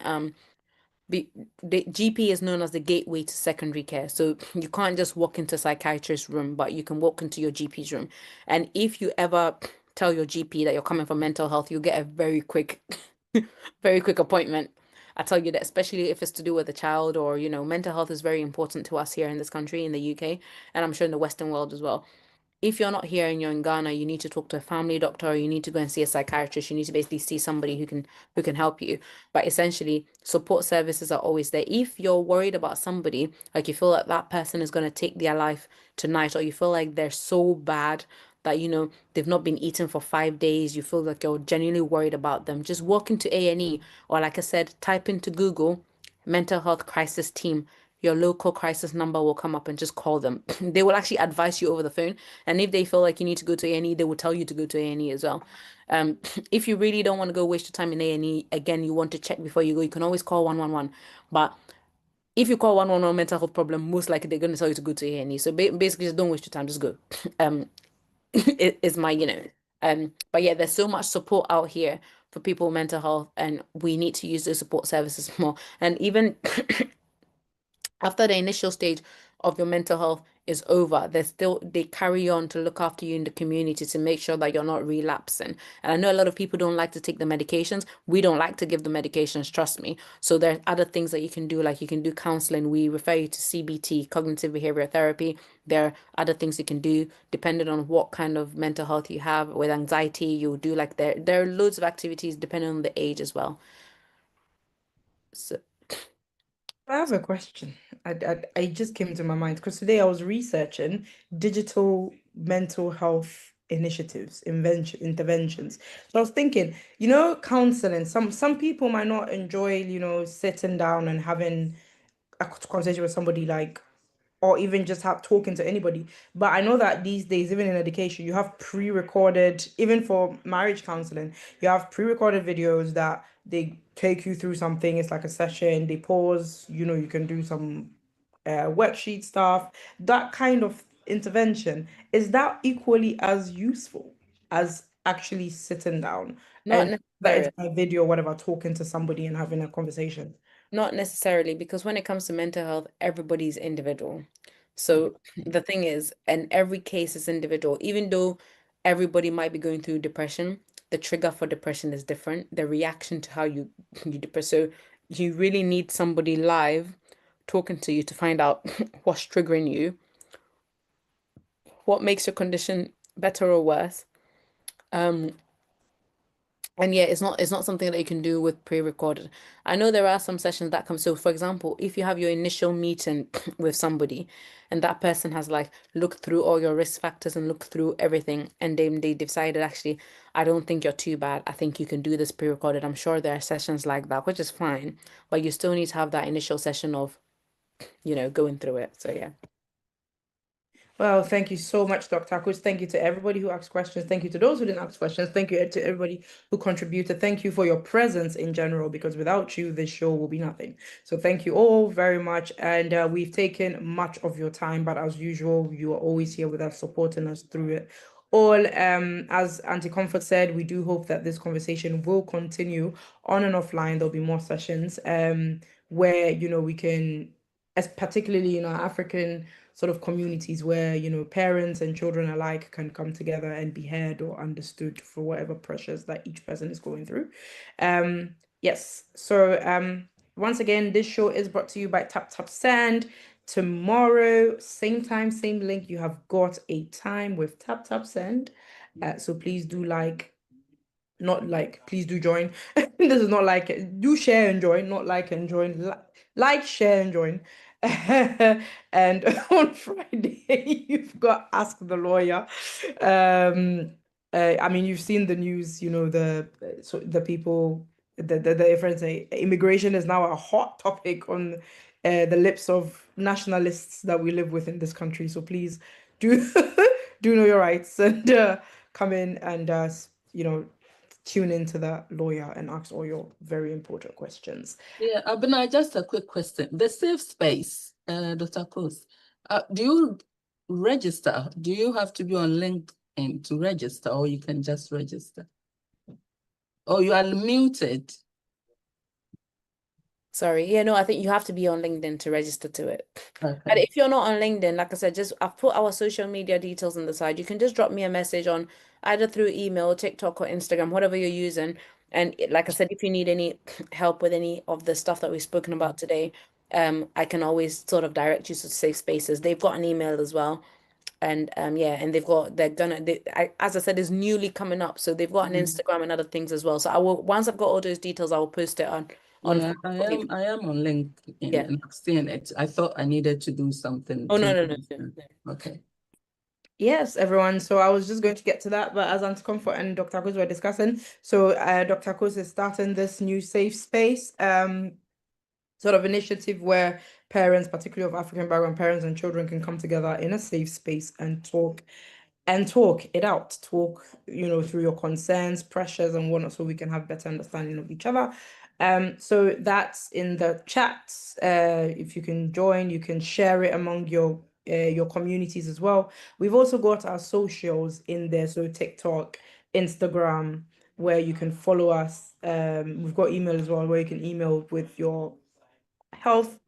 The GP is known as the gateway to secondary care. So you can't just walk into a psychiatrist's room, but you can walk into your GP's room. And if you ever tell your GP that you're coming for mental health, you get a very quick, very quick appointment. I tell you that, especially if it's to do with a child or, mental health is very important to us here in this country, in the UK, and I'm sure in the Western world as well. If you're not here and you're in Ghana, you need to talk to a family doctor, or you need to go and see a psychiatrist. You need to basically see somebody who can help you. But essentially, support services are always there. If you're worried about somebody, like you feel like that person is going to take their life tonight, or you feel like they're so bad that they've not been eaten for 5 days, you feel like you're genuinely worried about them, just walk into A&E, or like I said, type into Google mental health crisis team. Your local crisis number will come up and just call them. They will actually advise you over the phone. And if they feel like you need to go to A&E, they will tell you to go to A&E as well. If you really don't want to go waste your time in A&E, again, you want to check before you go, you can always call 111. But if you call 111 mental health problem, most likely they're going to tell you to go to A&E. So basically, just don't waste your time, just go. It is my, but yeah, there's so much support out here for people with mental health, and we need to use those support services more. And even after the initial stage of your mental health is over, they carry on to look after you in the community to make sure that you're not relapsing. And I know a lot of people don't like to take the medications. We don't like to give the medications, trust me. So there are other things that you can do, like you can do counseling. We refer you to CBT, cognitive behavioral therapy. There are other things you can do depending on what kind of mental health you have. With anxiety, you'll do like there are loads of activities depending on the age as well. So I have a question. I just came to my mind because today I was researching digital mental health initiatives, interventions. So I was thinking, counseling. Some people might not enjoy, sitting down and having a conversation with somebody like or even just have talking to anybody. But I know that these days, even in education, you have pre-recorded, even for marriage counseling, you have pre-recorded videos that they take you through something. It's like a session, they pause, you can do some worksheet stuff, that kind of intervention, is that equally as useful as actually sitting down? Not And that it's necessarily. by video or whatever, talking to somebody and having a conversation. Not necessarily, because when it comes to mental health, everybody's individual. So the thing is, and every case is individual, even though everybody might be going through depression, the trigger for depression is different. The reaction to how you depress. So you really need somebody live talking to you to find out what's triggering you, what makes your condition better or worse. And yeah, it's not something that you can do with pre-recorded. I know there are some sessions that come. So for example, if you have your initial meeting with somebody and that person has like looked through all your risk factors and looked through everything, and then they decided, actually, I don't think you're too bad. I think you can do this pre-recorded. I'm sure there are sessions like that, which is fine, but you still need to have that initial session of, going through it. So yeah. Well, thank you so much, Dr. Akos. Thank you to everybody who asked questions. Thank you to those who didn't ask questions. Thank you to everybody who contributed. Thank you for your presence in general, because without you, this show will be nothing. So thank you all very much. And we've taken much of your time, but as usual, you are always here with us, supporting us through it all. As Auntie Comfort said, we do hope that this conversation will continue on and offline. There'll be more sessions where, we can, as particularly in our African sort of communities where, parents and children alike can come together and be heard or understood for whatever pressures that each person is going through. Yes. So once again, this show is brought to you by Taptap Send. Tomorrow, same time, same link, you have got a time with Taptap Send. So please do please do join. This is not like, do share and join, not like and join. Like, share and join. And on Friday, you've got Ask the Lawyer. I mean, you've seen the news, the people, the difference. Immigration is now a hot topic on the lips of nationalists that we live with in this country. So please do do know your rights and come in and tune into that lawyer and ask all your very important questions. Yeah, Abena, just a quick question. The safe space, Dr. Kos, do you register? Do you have to be on LinkedIn to register, or you can just register? Oh, you are muted. Sorry. Yeah, no, I think you have to be on LinkedIn to register to it. Okay. And if you're not on LinkedIn, like I said, I've put our social media details on the side. You can just drop me a message on either through email, TikTok, or Instagram, whatever you're using. And like I said, if you need any help with any of the stuff that we've spoken about today, I can always sort of direct you to Safe Spaces. They've got an email as well. And yeah, and as I said, is newly coming up. So they've got an Instagram and other things as well. So once I've got all those details, I will post it on. Yeah, I am on LinkedIn, Yeah. and I've seen it. I thought I needed to do something. Oh, no. Okay. Yes, everyone. So I was just going to get to that, but as Auntie Comfort and Dr. Akos were discussing, so Dr. Akos is starting this new safe space sort of initiative where parents, particularly of African background parents and children, can come together in a safe space and talk it out, through your concerns, pressures, and whatnot, so we can have better understanding of each other. So that's in the chat. If you can join, you can share it among your communities as well. We've also got our socials in there, so TikTok, Instagram, where you can follow us. We've got email as well, where you can email with your health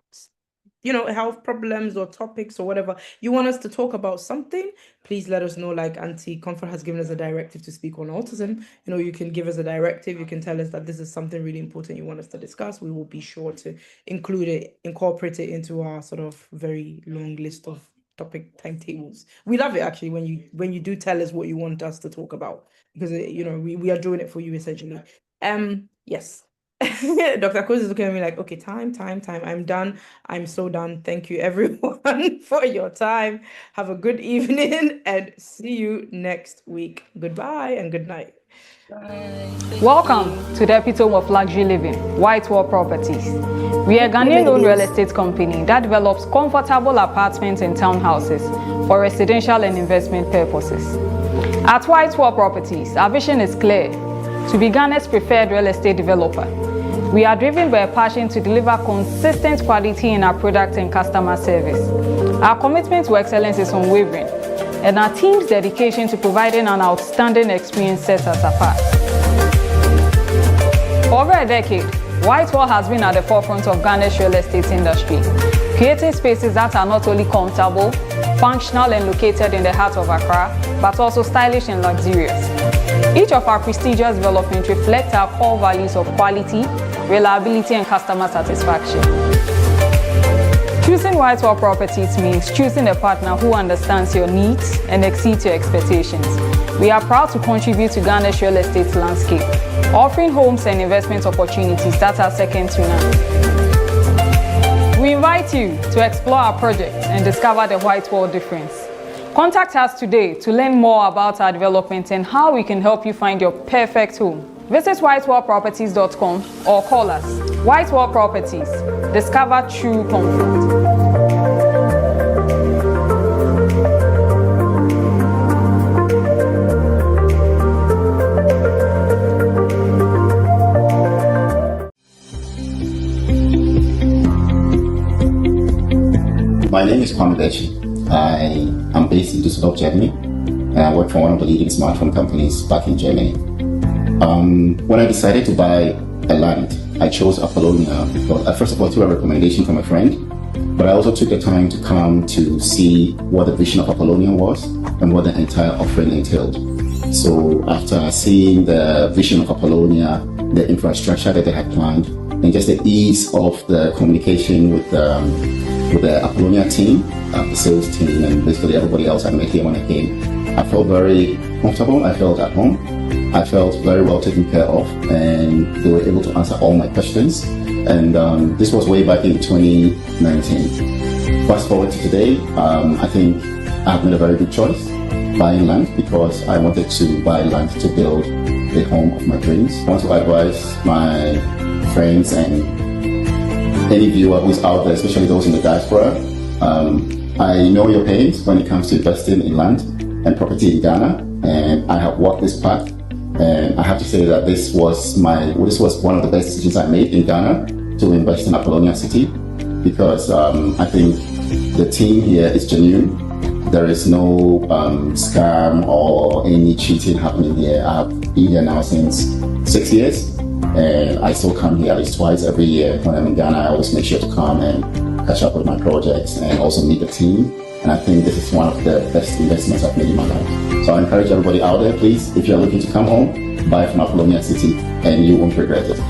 problems or topics or whatever you want us to talk about. Something, please let us know. Like Auntie Comfort has given us a directive to speak on autism. You can give us a directive. You can tell us that this is something really important you want us to discuss. We will be sure to incorporate it into our sort of very long list of topic timetables. We love it actually when you do tell us what you want us to talk about, because we are doing it for you essentially. Yes. Dr. Cruz is looking at me like, okay, time. I'm done. I'm so done. Thank you, everyone, for your time. Have a good evening and see you next week. Goodbye and good night. Bye. Welcome to the epitome of luxury living, Whitewall Properties. We are a Ghanaian-owned real estate company that develops comfortable apartments and townhouses for residential and investment purposes. At Whitewall Properties, our vision is clear: to be Ghana's preferred real estate developer, We are driven by a passion to deliver consistent quality in our product and customer service. Our commitment to excellence is unwavering, and our team's dedication to providing an outstanding experience sets us apart. For over a decade, Whitewall has been at the forefront of Ghana's real estate industry, creating spaces that are not only comfortable, functional and located in the heart of Accra, but also stylish and luxurious. Each of our prestigious developments reflects our core values of quality, reliability and customer satisfaction. Choosing Whitewall Properties means choosing a partner who understands your needs and exceeds your expectations. We are proud to contribute to Ghana's real estate landscape, offering homes and investment opportunities that are second to none. We invite you to explore our projects and discover the Whitewall difference. Contact us today to learn more about our development and how we can help you find your perfect home. Visit whitewallproperties.com or call us. Whitewall Properties. Discover true comfort. My name is Akosua. I am based in Düsseldorf, Germany, and I work for one of the leading smartphone companies back in Germany. When I decided to buy a land, I chose Apollonia because, first of all, through a recommendation from a friend, but I also took the time to come to see what the vision of Apollonia was and what the entire offering entailed. So after seeing the vision of Apollonia, the infrastructure that they had planned, and just the ease of the communication with the Apollonia team, the sales team, and basically everybody else I met here when I came, I felt very comfortable. I felt at home. I felt very well taken care of, and they were able to answer all my questions. And this was way back in 2019. Fast forward to today, I think I've made a very good choice buying land because I wanted to buy land to build the home of my dreams. I want to advise my friends and any viewer who's out there, especially those in the diaspora. I know your pains when it comes to investing in land and property in Ghana, and I have walked this path. And I have to say that this was one of the best decisions I made in Ghana to invest in Apollonia City, because I think the team here is genuine. There is no scam or any cheating happening here. I have been here now since 6 years, and I still come here at least twice every year. When I'm in Ghana, I always make sure to come and catch up with my projects and also meet the team. And I think this is one of the best investments I've made in my life. So I encourage everybody out there, please, if you're looking to come home, buy from Apollonia City and you won't regret it.